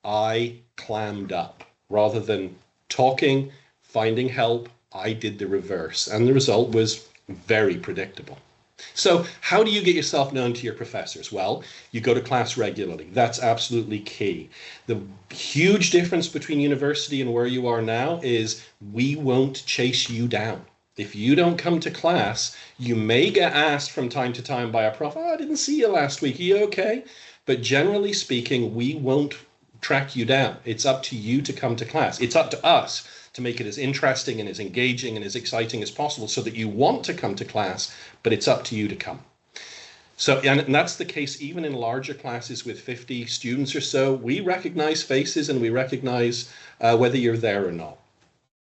I clammed up. Rather than talking, finding help, I did the reverse. And the result was very predictable. So how do you get yourself known to your professors? Well, you go to class regularly. That's absolutely key. The huge difference between university and where you are now is we won't chase you down. If you don't come to class, you may get asked from time to time by a prof, oh, I didn't see you last week. Are you okay? But generally speaking, we won't track you down. It's up to you to come to class. It's up to us to make it as interesting and as engaging and as exciting as possible so that you want to come to class, but it's up to you to come. So, and that's the case even in larger classes with 50 students or so. We recognize faces and we recognize whether you're there or not.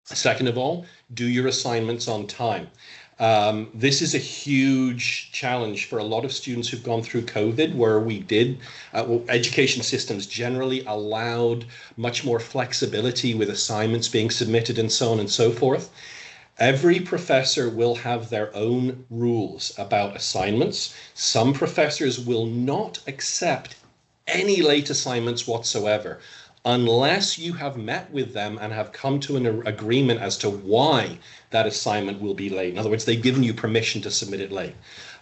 Second of all, do your assignments on time. This is a huge challenge for a lot of students who've gone through COVID, where we did, education systems generally allowed much more flexibility with assignments being submitted and so on and so forth. Every professor will have their own rules about assignments. Some professors will not accept any late assignments whatsoever, unless you have met with them and have come to an agreement as to why that assignment will be late. In other words, they've given you permission to submit it late.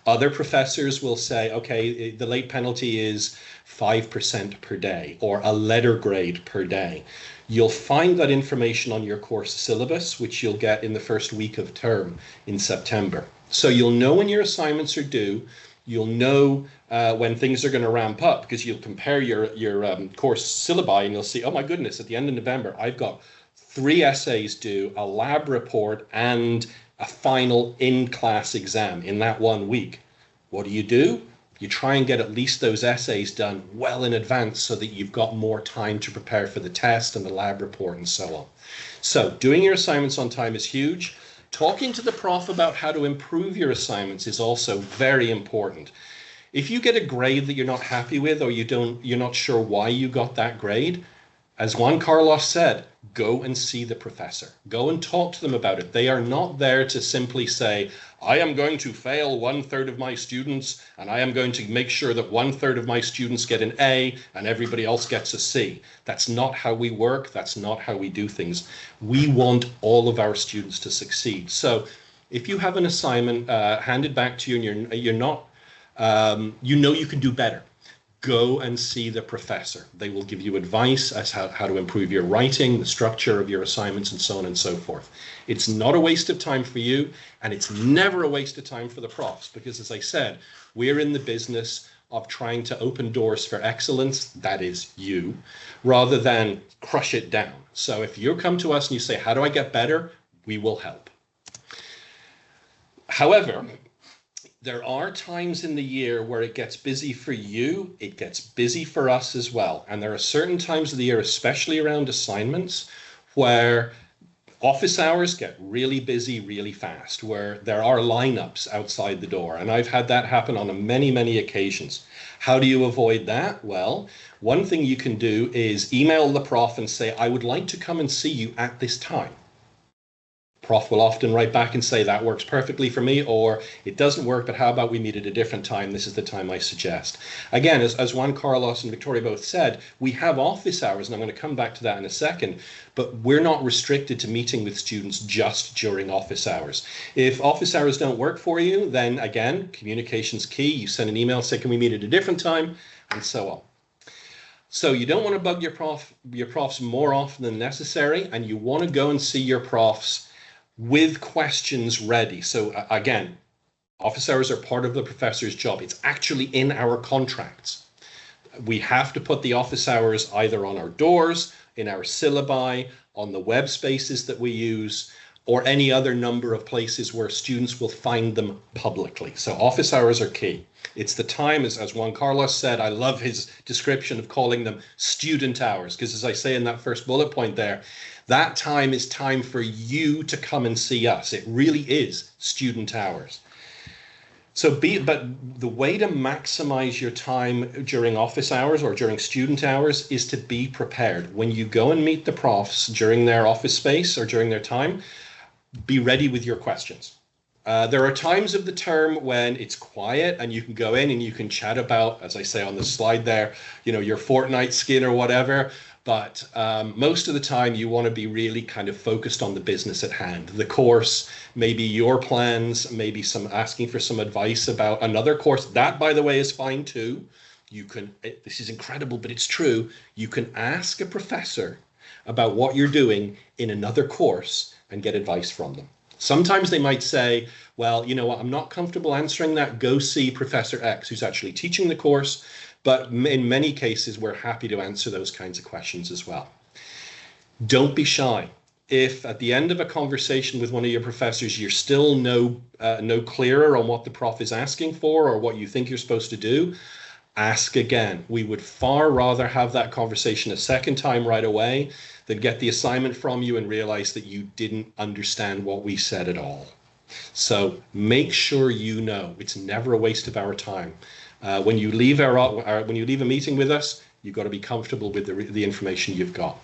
Other professors will say, okay, the late penalty is 5% per day or a letter grade per day. You'll find that information on your course syllabus, which you'll get in the first week of term in September. So you'll know when your assignments are due. You'll know when things are going to ramp up, because you'll compare your course syllabi and you'll see, oh my goodness, at the end of November, I've got 3 essays due, a lab report, and a final in-class exam in that 1 week. What do? You try and get at least those essays done well in advance so that you've got more time to prepare for the test and the lab report and so on. So doing your assignments on time is huge. Talking to the prof about how to improve your assignments is also very important. If you get a grade that you're not happy with, or you're not sure why you got that grade, as Juan Carlos said, go and see the professor. Go and talk to them about it. They are not there to simply say, I am going to fail 1/3 of my students, and I am going to make sure that 1/3 of my students get an A and everybody else gets a C. That's not how we work. That's not how we do things. We want all of our students to succeed. So if you have an assignment handed back to you and you're not, you know you can do better, go and see the professor. They will give you advice as how to improve your writing, the structure of your assignments, and so on and so forth. It's not a waste of time for you, and it's never a waste of time for the profs, because as I said, we're in the business of trying to open doors for excellence, that is you, rather than crush it down. So if you come to us and you say, how do I get better? We will help. However, there are times in the year where it gets busy for you, it gets busy for us as well. And there are certain times of the year, especially around assignments, where office hours get really busy really fast, where there are lineups outside the door. And I've had that happen on many, many occasions. How do you avoid that? Well, one thing you can do is email the prof and say, I would like to come and see you at this time. Prof will often write back and say, that works perfectly for me, or it doesn't work, but how about we meet at a different time? This is the time I suggest. Again, as Juan Carlos and Victoria both said, we have office hours, and I'm going to come back to that in a second, but we're not restricted to meeting with students just during office hours. If office hours don't work for you, then again, communication's key. You send an email, say, can we meet at a different time, and so on. So you don't want to bug your profs more often than necessary, and you want to go and see your profs with questions ready. So again, office hours are part of the professor's job. It's actually in our contracts. We have to put the office hours either on our doors, in our syllabi, on the web spaces that we use, or any other number of places where students will find them publicly. So office hours are key. It's the time, as Juan Carlos said, I love his description of calling them student hours, because as I say in that first bullet point there, that time is time for you to come and see us. It really is student hours. But the way to maximize your time during office hours or during student hours is to be prepared. When you go and meet the profs during their office space or during their time, be ready with your questions. There are times of the term when it's quiet and you can go in and you can chat about, as I say on the slide there, your fortnight skin or whatever. But most of the time you want to be really kind of focused on the business at hand, the course, maybe your plans, maybe asking for some advice about another course. That, by the way, is fine too. This is incredible, but it's true. You can ask a professor about what you're doing in another course and get advice from them. Sometimes they might say, well, you know what, I'm not comfortable answering that. Go see Professor X, who's actually teaching the course. But in many cases, we're happy to answer those kinds of questions as well. Don't be shy. If at the end of a conversation with one of your professors, you're still no clearer on what the prof is asking for or what you think you're supposed to do, ask again. We would far rather have that conversation a second time right away than get the assignment from you and realize that you didn't understand what we said at all. So make sure you know. It's never a waste of our time. When you leave a meeting with us, you've got to be comfortable with the information you've got.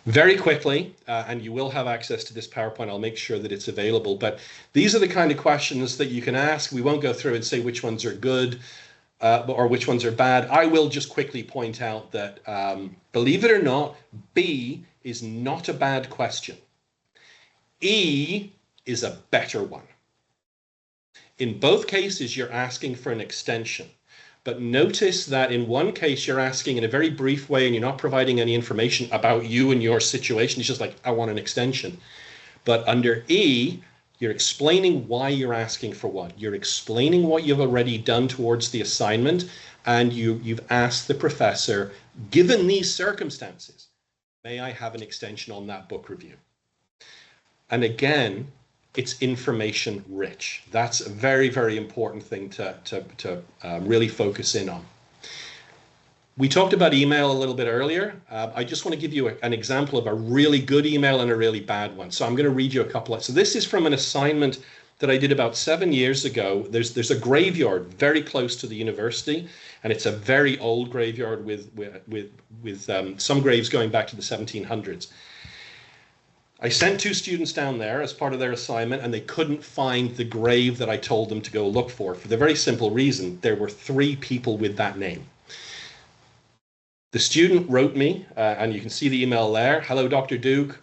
Very quickly, and you will have access to this PowerPoint. I'll make sure that it's available. But these are the kind of questions that you can ask. We won't go through and say which ones are good or which ones are bad. I will just quickly point out that, believe it or not, B is not a bad question. E is a better one. In both cases, you're asking for an extension. But notice that in one case, you're asking in a very brief way and you're not providing any information about you and your situation. It's just like, I want an extension. But under E, you're explaining why you're asking for what. You're explaining what you've already done towards the assignment, and you've asked the professor, given these circumstances, may I have an extension on that book review? And again, it's information rich. That's a very, very important thing to really focus in on. We talked about email a little bit earlier. I just want to give you an example of a really good email and a really bad one. So I'm going to read you a couple. So this is from an assignment that I did about 7 years ago. There's a graveyard very close to the university, and it's a very old graveyard with some graves going back to the 1700s. I sent 2 students down there as part of their assignment, and they couldn't find the grave that I told them to go look for the very simple reason there were 3 people with that name. The student wrote me, and you can see the email there. Hello, Dr. Duke.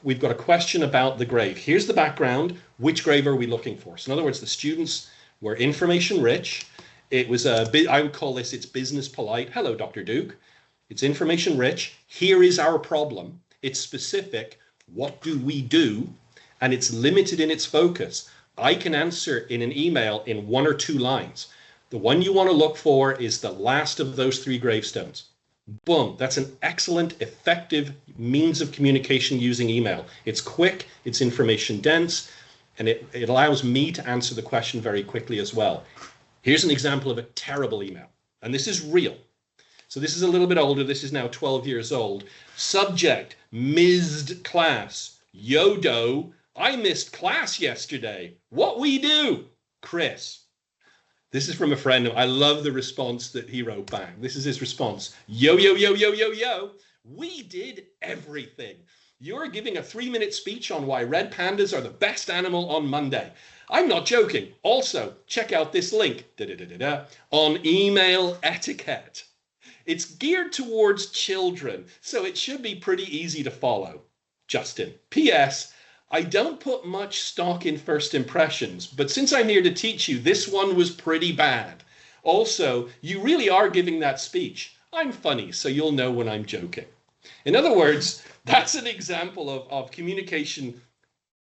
We've got a question about the grave. Here's the background. Which grave are we looking for? So in other words, the students were information rich. It was I would call this, it's business polite. Hello, Dr. Duke. It's information rich. Here is our problem. It's specific. What do we do? And it's limited in its focus. I can answer in an email in 1 or 2 lines. The one you want to look for is the last of those 3 gravestones. Boom. That's an excellent, effective means of communication using email. It's quick, it's information dense, and it allows me to answer the question very quickly as well. Here's an example of a terrible email, and this is real. So this is a little bit older. This is now 12 years old. Subject, missed class. Yodo, I missed class yesterday. What we do? Chris. This is from a friend. I love the response that he wrote back. This is his response. Yo, yo, yo, yo, yo, yo. We did everything. You're giving a 3-minute speech on why red pandas are the best animal on Monday. I'm not joking. Also, check out this link on email etiquette. It's geared towards children, so it should be pretty easy to follow. Justin. P.S. I don't put much stock in first impressions, but since I'm here to teach you, this one was pretty bad. Also, you really are giving that speech. I'm funny, so you'll know when I'm joking. In other words, that's an example of communication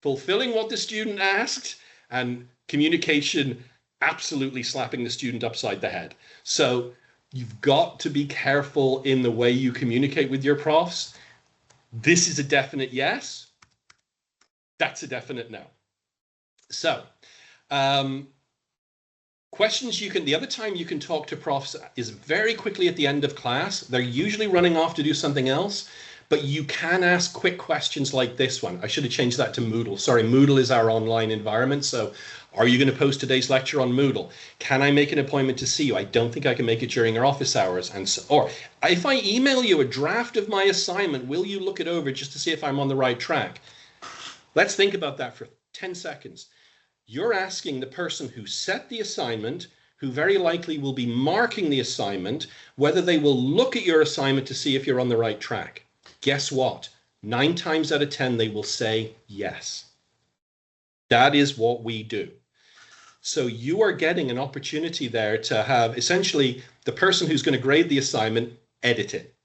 fulfilling what the student asked and communication absolutely slapping the student upside the head. So you've got to be careful in the way you communicate with your profs. This is a definite yes. That's a definite no. So, questions the other time you can talk to profs is very quickly at the end of class. They're usually running off to do something else, but you can ask quick questions like this one. I should have changed that to Moodle. Sorry, Moodle is our online environment. So, are you going to post today's lecture on Moodle? Can I make an appointment to see you? I don't think I can make it during our office hours. And so, or if I email you a draft of my assignment, will you look it over just to see if I'm on the right track? Let's think about that for 10 seconds. You're asking the person who set the assignment, who very likely will be marking the assignment, whether they will look at your assignment to see if you're on the right track. Guess what? 9 times out of 10, they will say yes. That is what we do. So you are getting an opportunity there to have essentially the person who's going to grade the assignment edit it.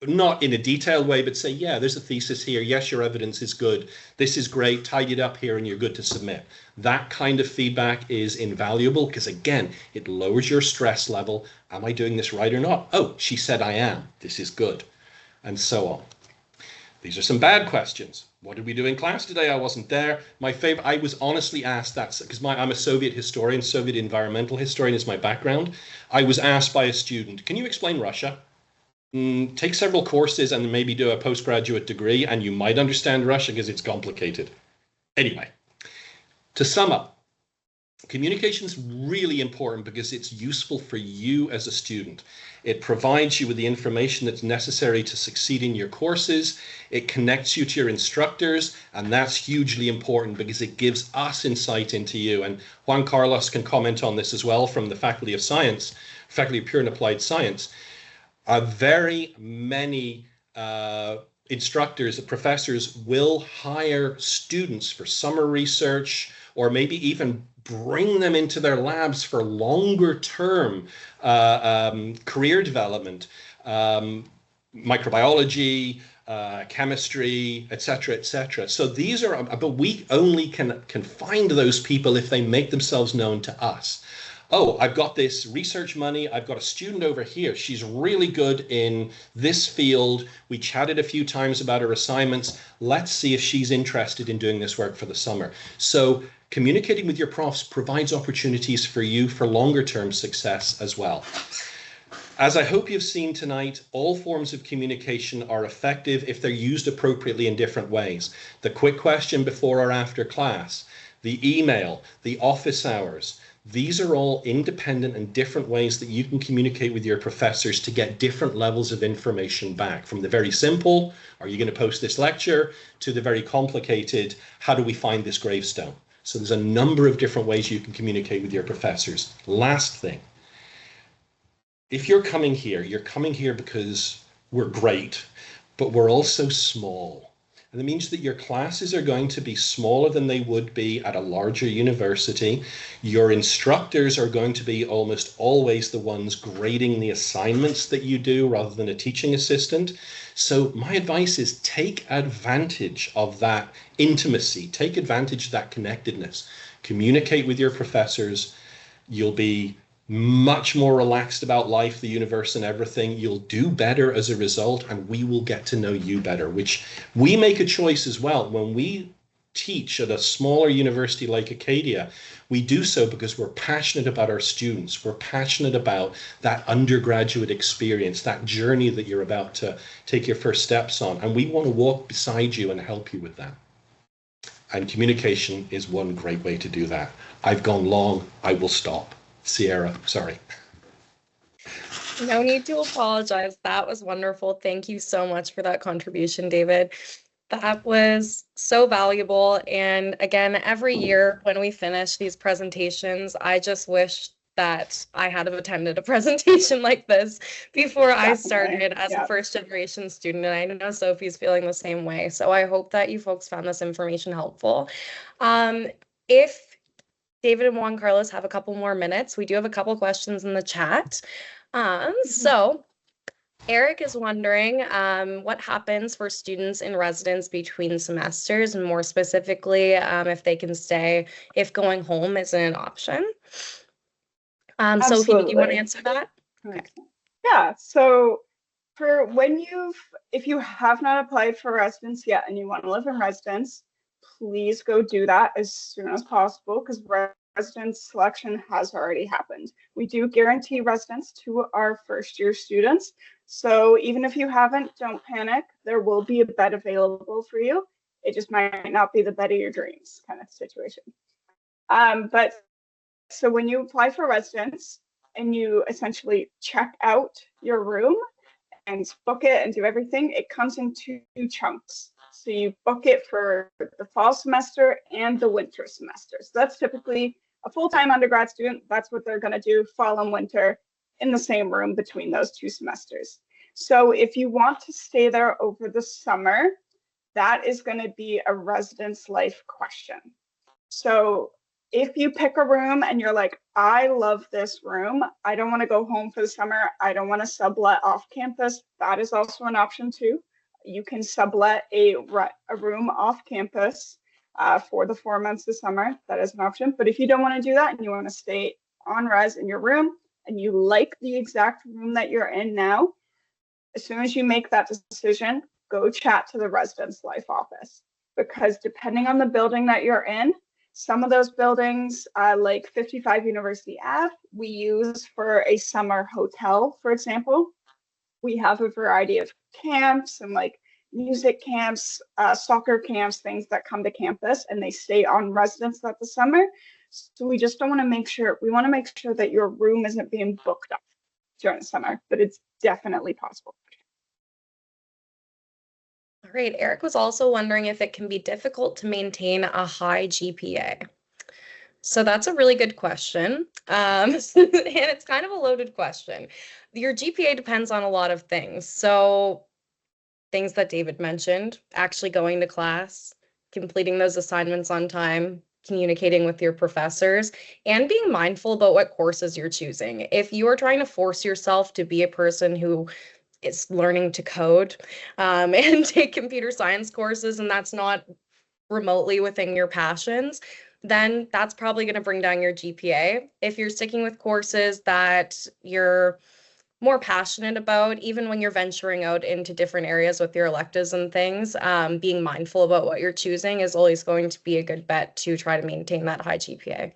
Not in a detailed way, but say, yeah, there's a thesis here. Yes, your evidence is good. This is great. Tidy it up here and you're good to submit. That kind of feedback is invaluable because, again, it lowers your stress level. Am I doing this right or not? Oh, she said I am. This is good. And so on. These are some bad questions. What did we do in class today? I wasn't there. My favorite, I was honestly asked that because I'm a Soviet historian. Soviet environmental historian is my background. I was asked by a student, can you explain Russia? Take several courses and maybe do a postgraduate degree and you might understand Russia because it's complicated. Anyway, to sum up, communication is really important because it's useful for you as a student. It provides you with the information that's necessary to succeed in your courses. It connects you to your instructors, and that's hugely important because it gives us insight into you. And Juan Carlos can comment on this as well from the Faculty of Science, Faculty of Pure and Applied Science. Very many instructors, professors will hire students for summer research or maybe even bring them into their labs for longer term career development, microbiology, chemistry, etc., etc. So these are, but we only can find those people if they make themselves known to us. Oh, I've got this research money. I've got a student over here. She's really good in this field. We chatted a few times about her assignments. Let's see if she's interested in doing this work for the summer. So communicating with your profs provides opportunities for you for longer term success as well. As I hope you've seen tonight, all forms of communication are effective if they're used appropriately in different ways. The quick question before or after class, the email, the office hours, these are all independent and different ways that you can communicate with your professors to get different levels of information back, from the very simple, are you going to post this lecture, to the very complicated, how do we find this gravestone? So there's a number of different ways you can communicate with your professors. Last thing, if you're coming here because we're great, but we're also small. And that means that your classes are going to be smaller than they would be at a larger university. Your instructors are going to be almost always the ones grading the assignments that you do rather than a teaching assistant. So my advice is take advantage of that intimacy, take advantage of that connectedness, communicate with your professors. You'll be much more relaxed about life, the universe, and everything. You'll do better as a result, and we will get to know you better, which we make a choice as well. When we teach at a smaller university like Acadia, we do so because we're passionate about our students. We're passionate about that undergraduate experience, that journey that you're about to take your first steps on. And we want to walk beside you and help you with that. And communication is one great way to do that. I've gone long. I will stop. Sierra, sorry. No need to apologize. That was wonderful. Thank you so much for that contribution, David. That was so valuable. And again, every year when we finish these presentations, I just wish that I had attended a presentation like this before I started as a first generation student. And I know Sophie's feeling the same way. So I hope that you folks found this information helpful. If David and Juan Carlos have a couple more minutes, we do have a couple questions in the chat. So Eric is wondering what happens for students in residence between semesters, and more specifically, if they can stay, if going home isn't an option. Sophie, do you want to answer that? Okay. Yeah, so for if you have not applied for residence yet and you want to live in residence, please go do that as soon as possible, because residence selection has already happened. We do guarantee residence to our first year students. So even if you haven't, don't panic. There will be a bed available for you. It just might not be the bed of your dreams kind of situation. But so when you apply for residence and you essentially check out your room and book it and do everything, it comes in two chunks. So you book it for the fall semester and the winter semester. So that's typically a full-time undergrad student. That's what they're going to do, fall and winter, in the same room between those two semesters. So if you want to stay there over the summer, that is going to be a residence life question. So if you pick a room and you're like, I love this room, I don't want to go home for the summer, I don't want to sublet off campus, that is also an option too. You can sublet a room off campus for the 4 months of summer. That is an option. But if you don't want to do that and you want to stay on res in your room and you like the exact room that you're in now, as soon as you make that decision, go chat to the residence life office. Because depending on the building that you're in, some of those buildings, like 55 University Ave, we use for a summer hotel, for example. We have a variety of camps and like music camps, soccer camps, things that come to campus and they stay on residence throughout the summer. So we just don't want to make sure, we want to make sure that your room isn't being booked up during the summer, but it's definitely possible. All right, Eric was also wondering if it can be difficult to maintain a high GPA. So that's a really good question. And it's kind of a loaded question. Your GPA depends on a lot of things. So things that David mentioned, actually going to class, completing those assignments on time, communicating with your professors, and being mindful about what courses you're choosing. If you are trying to force yourself to be a person who is learning to code and take computer science courses, and that's not remotely within your passions, then that's probably going to bring down your GPA. If you're sticking with courses that you're more passionate about, even when you're venturing out into different areas with your electives and things, being mindful about what you're choosing is always going to be a good bet to try to maintain that high GPA.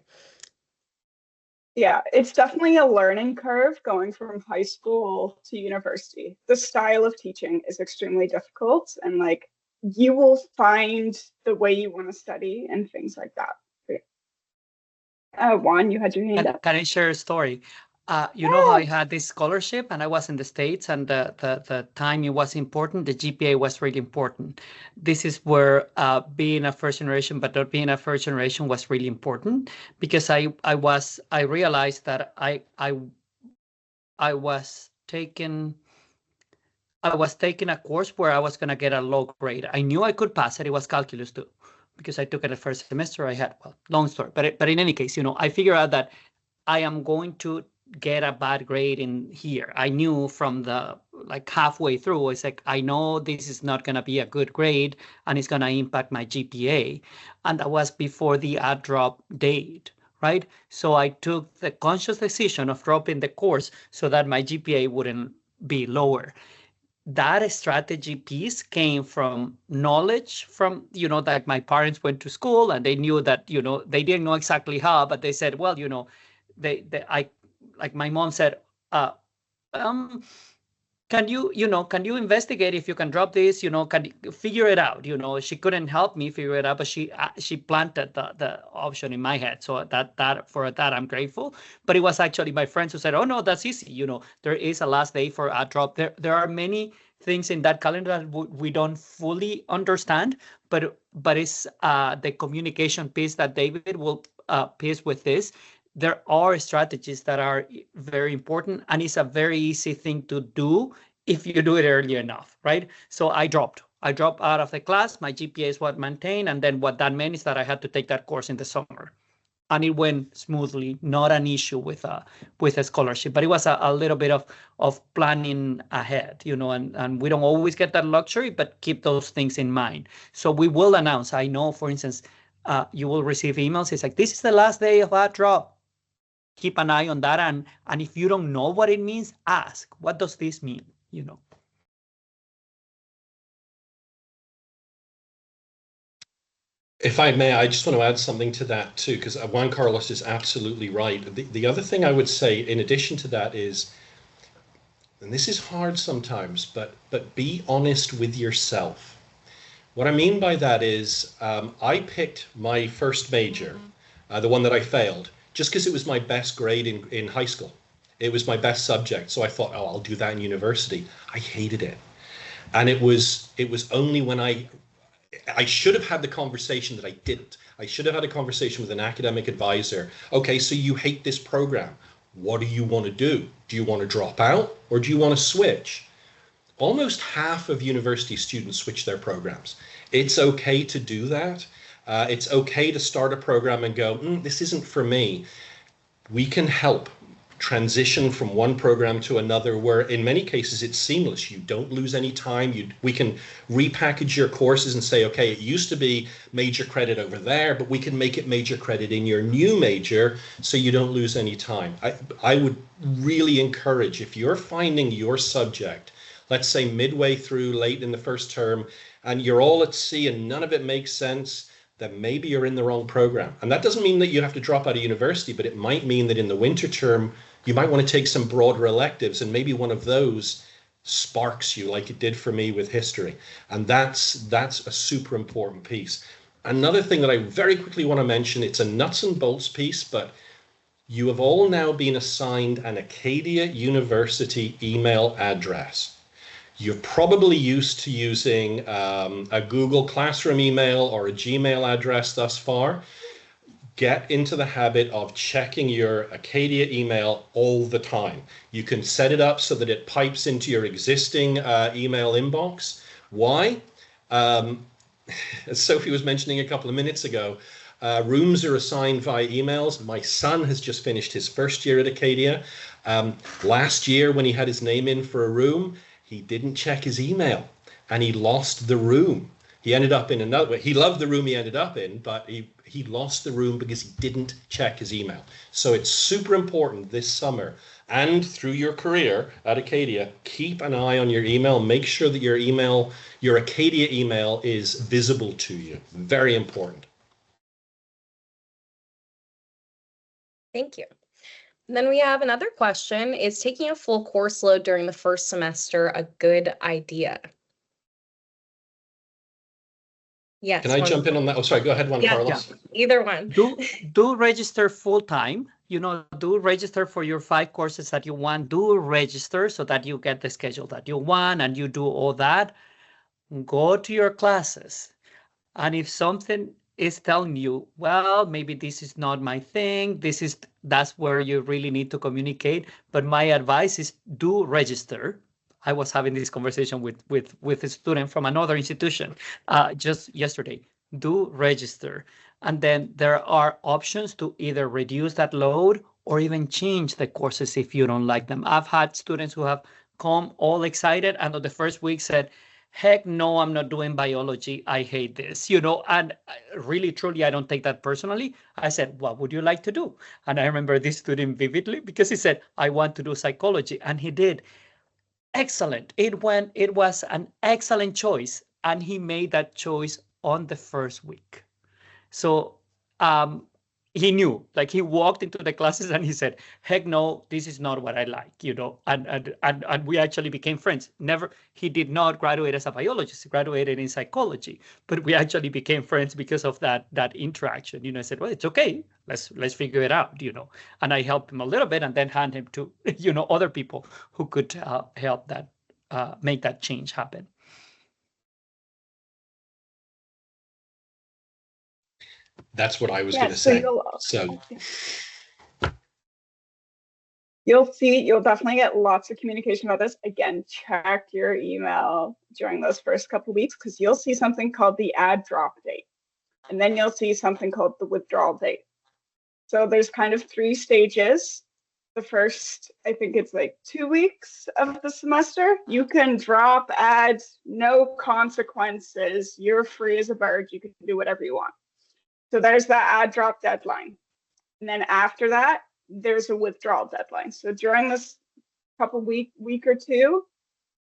Yeah, it's definitely a learning curve going from high school to university. The style of teaching is extremely difficult, and like you will find the way you want to study and things like that. Juan, you had your hand up. Can I share a story? You know how I Yeah. had this scholarship and I was in the States and the time it was important, the GPA was really important. This is where being a first generation, but not being a first generation was really important because I realized that I was taking a course where I was going to get a low grade. I knew I could pass it. It was calculus too, because I took it the first semester. I had, well, long story, but in any case, I figured out that I am going to get a bad grade in here. I knew from the like halfway through, it's like, I know this is not going to be a good grade and it's going to impact my GPA. And that was before the add drop date, right? So I took the conscious decision of dropping the course so that my GPA wouldn't be lower. That strategy piece came from knowledge from, that my parents went to school and they knew that, they didn't know exactly how, but they said, well, I, like my mom said, uh, um, can you investigate if you can drop this, can you figure it out? She couldn't help me figure it out, but she planted the option in my head. So that I'm grateful. But it was actually my friends who said, oh no, that's easy. There is a last day for a drop. There are many things in that calendar that we don't fully understand, but it's the communication piece that David will piece with this. There are strategies that are very important, and it's a very easy thing to do if you do it early enough, right? So I dropped out of the class. My GPA is what maintained, and then what that meant is that I had to take that course in the summer, and it went smoothly. Not an issue with a scholarship, but it was a little bit of planning ahead, and we don't always get that luxury, but keep those things in mind. So we will announce. I know, for instance, you will receive emails. It's like, this is the last day of that drop. Keep an eye on that, and if you don't know what it means, ask, what does this mean? If I may, I just want to add something to that too, because Juan Carlos is absolutely right. The other thing I would say in addition to that is, and this is hard sometimes, but be honest with yourself. What I mean by that is, I picked my first major, the one that I failed, just because it was my best grade in high school. It was my best subject. So I thought, oh, I'll do that in university. I hated it. And it was only when I should have had the conversation that I didn't. I should have had a conversation with an academic advisor. Okay, so you hate this program. What do you want to do? Do you want to drop out or do you want to switch? Almost half of university students switch their programs. It's okay to do that. It's okay to start a program and go, this isn't for me. We can help transition from one program to another, where in many cases it's seamless. You don't lose any time. We can repackage your courses and say, okay, it used to be major credit over there, but we can make it major credit in your new major so you don't lose any time. I would really encourage, if you're finding your subject, let's say midway through, late in the first term, and you're all at sea and none of it makes sense, then maybe you're in the wrong program. And that doesn't mean that you have to drop out of university, but it might mean that in the winter term, you might want to take some broader electives, and maybe one of those sparks you, like it did for me with history. And that's a super important piece. Another thing that I very quickly want to mention, it's a nuts and bolts piece, but you have all now been assigned an Acadia University email address. You're probably used to using a Google Classroom email or a Gmail address thus far. Get into the habit of checking your Acadia email all the time. You can set it up so that it pipes into your existing email inbox. Why? As Sophie was mentioning a couple of minutes ago, Rooms are assigned via emails. My son has just finished his first year at Acadia. Last year, when he had his name in for a room, he didn't check his email and he lost the room. He ended up in another. He loved the room he ended up in, but he lost the room because he didn't check his email. So it's super important this summer and through your career at Acadia, keep an eye on your email. Make sure that your Acadia email is visible to you. Very important. Thank you. And then we have another question. Is taking a full course load during the first semester a good idea? Yes. Can I jump in on that? Oh, sorry. Go ahead, Juan Carlos. Yeah. Either one. Do register full time. Do register for your 5 courses that you want. Do register so that you get the schedule that you want and you do all that. Go to your classes. And if something is telling you, well, maybe this is not my thing, that's where you really need to communicate. But my advice is do register. I was having this conversation with a student from another institution just yesterday. Do register. And then there are options to either reduce that load or even change the courses if you don't like them. I've had students who have come all excited and on the first week said, heck no, I'm not doing biology. I hate this, and really, truly, I don't take that personally. I said, what would you like to do? And I remember this student vividly because he said, I want to do psychology. And he did. Excellent. It was an excellent choice. And he made that choice on the first week. So he knew, like he walked into the classes and he said, heck no, this is not what I like, and we actually became friends. He did not graduate as a biologist, he graduated in psychology, but we actually became friends because of that interaction. I said, well, it's okay, let's figure it out, and I helped him a little bit and then hand him to, other people who could help that, make that change happen. That's what I was going to say. You'll definitely get lots of communication about this. Again, check your email during those first couple of weeks because you'll see something called the add drop date. And then you'll see something called the withdrawal date. So there's kind of 3 stages. The first, I think it's like 2 weeks of the semester. You can drop, add, no consequences. You're free as a bird. You can do whatever you want. So there's that add drop deadline. And then after that, there's a withdrawal deadline. So during this couple week or two,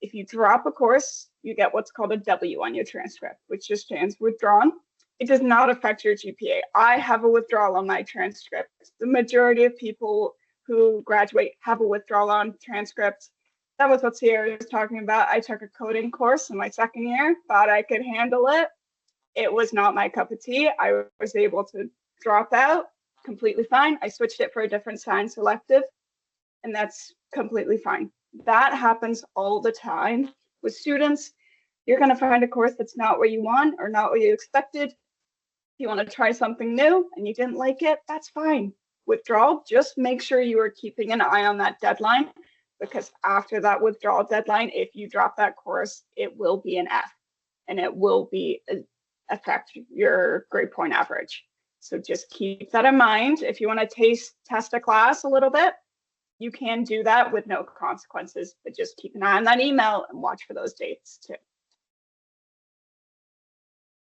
if you drop a course, you get what's called a W on your transcript, which just stands withdrawn. It does not affect your GPA. I have a withdrawal on my transcript. The majority of people who graduate have a withdrawal on transcripts. That was what Sierra was talking about. I took a coding course in my second year, thought I could handle it. It was not my cup of tea. I was able to drop out completely fine. I switched it for a different science elective, and that's completely fine. That happens all the time with students. You're going to find a course that's not what you want or not what you expected. If you want to try something new and you didn't like it, that's fine. Withdrawal, just make sure you are keeping an eye on that deadline, because after that withdrawal deadline, if you drop that course, it will be an F and it will be affect your grade point average. So just keep that in mind. If you want to test a class a little bit, you can do that with no consequences, but just keep an eye on that email and watch for those dates too.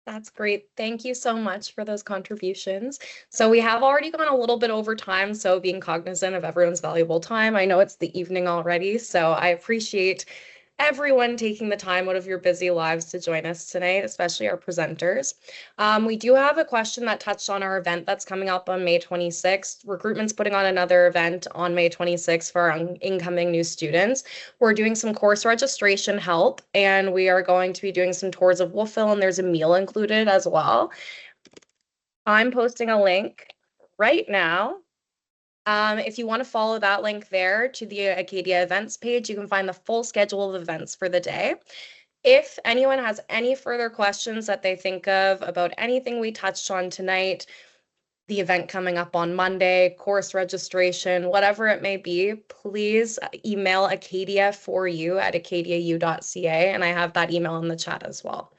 That's great. Thank you so much for those contributions. So we have already gone a little bit over time, so being cognizant of everyone's valuable time. I know it's the evening already, so I appreciate everyone taking the time out of your busy lives to join us tonight, especially our presenters. We do have a question that touched on our event that's coming up on May 26th. Recruitment's putting on another event on May 26th for our incoming new students. We're doing some course registration help, and we are going to be doing some tours of Wolfville, and there's a meal included as well. I'm posting a link right now. If you want to follow that link there to the Acadia events page, you can find the full schedule of events for the day. If anyone has any further questions that they think of about anything we touched on tonight, the event coming up on Monday, course registration, whatever it may be, please email acadia4u@acadiau.ca, and I have that email in the chat as well.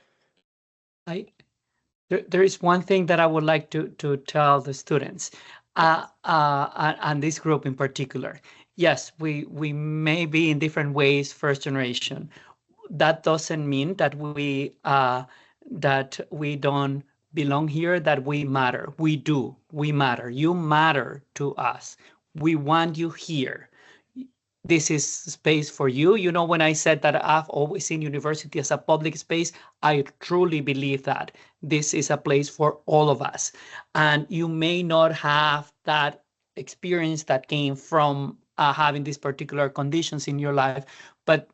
There is one thing that I would like to tell the students, and this group in particular. Yes, we may be in different ways first generation. That doesn't mean that we don't belong here, that we matter. We do. We matter. You matter to us. We want you here. This is space for you. You know, when I said that I've always seen university as a public space, I truly believe that this is a place for all of us. And you may not have that experience that came from having these particular conditions in your life, but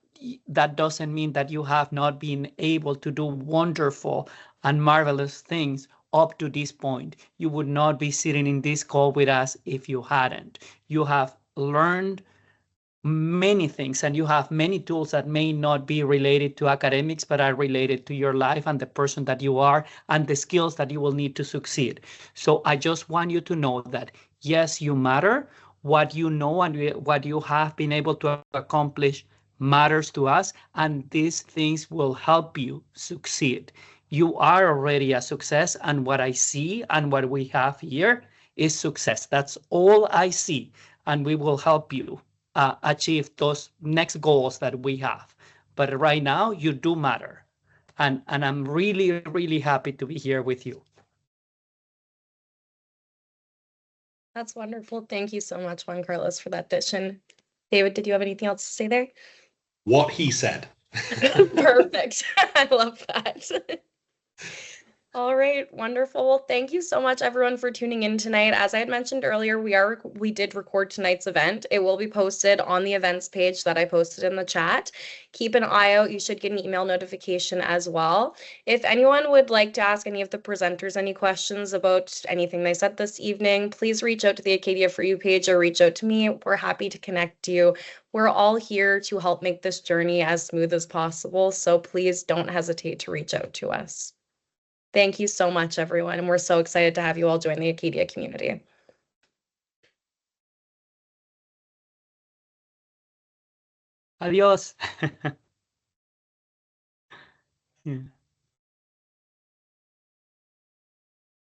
that doesn't mean that you have not been able to do wonderful and marvelous things up to this point. You would not be sitting in this call with us if you hadn't. You have learned many things, and you have many tools that may not be related to academics but are related to your life and the person that you are and the skills that you will need to succeed. So I just want you to know that yes, you matter. What you know and what you have been able to accomplish matters to us, and these things will help you succeed. You are already a success, and what I see and what we have here is success. That's all I see, and we will help you achieve those next goals that we have. But right now, you do matter. And I'm really, really happy to be here with you. That's wonderful. Thank you so much, Juan Carlos, for that addition. David, did you have anything else to say there? What he said. Perfect. I love that. All right, wonderful. Well, thank you so much, everyone, for tuning in tonight. As I had mentioned earlier, we did record tonight's event. It will be posted on the events page that I posted in the chat. Keep an eye out. You should get an email notification as well. If anyone would like to ask any of the presenters any questions about anything they said this evening, please reach out to the Acadia For You page or reach out to me. We're happy to connect you. We're all here to help make this journey as smooth as possible, so please don't hesitate to reach out to us. Thank you so much, everyone, and we're so excited to have you all join the Acadia community. Adios. Yeah.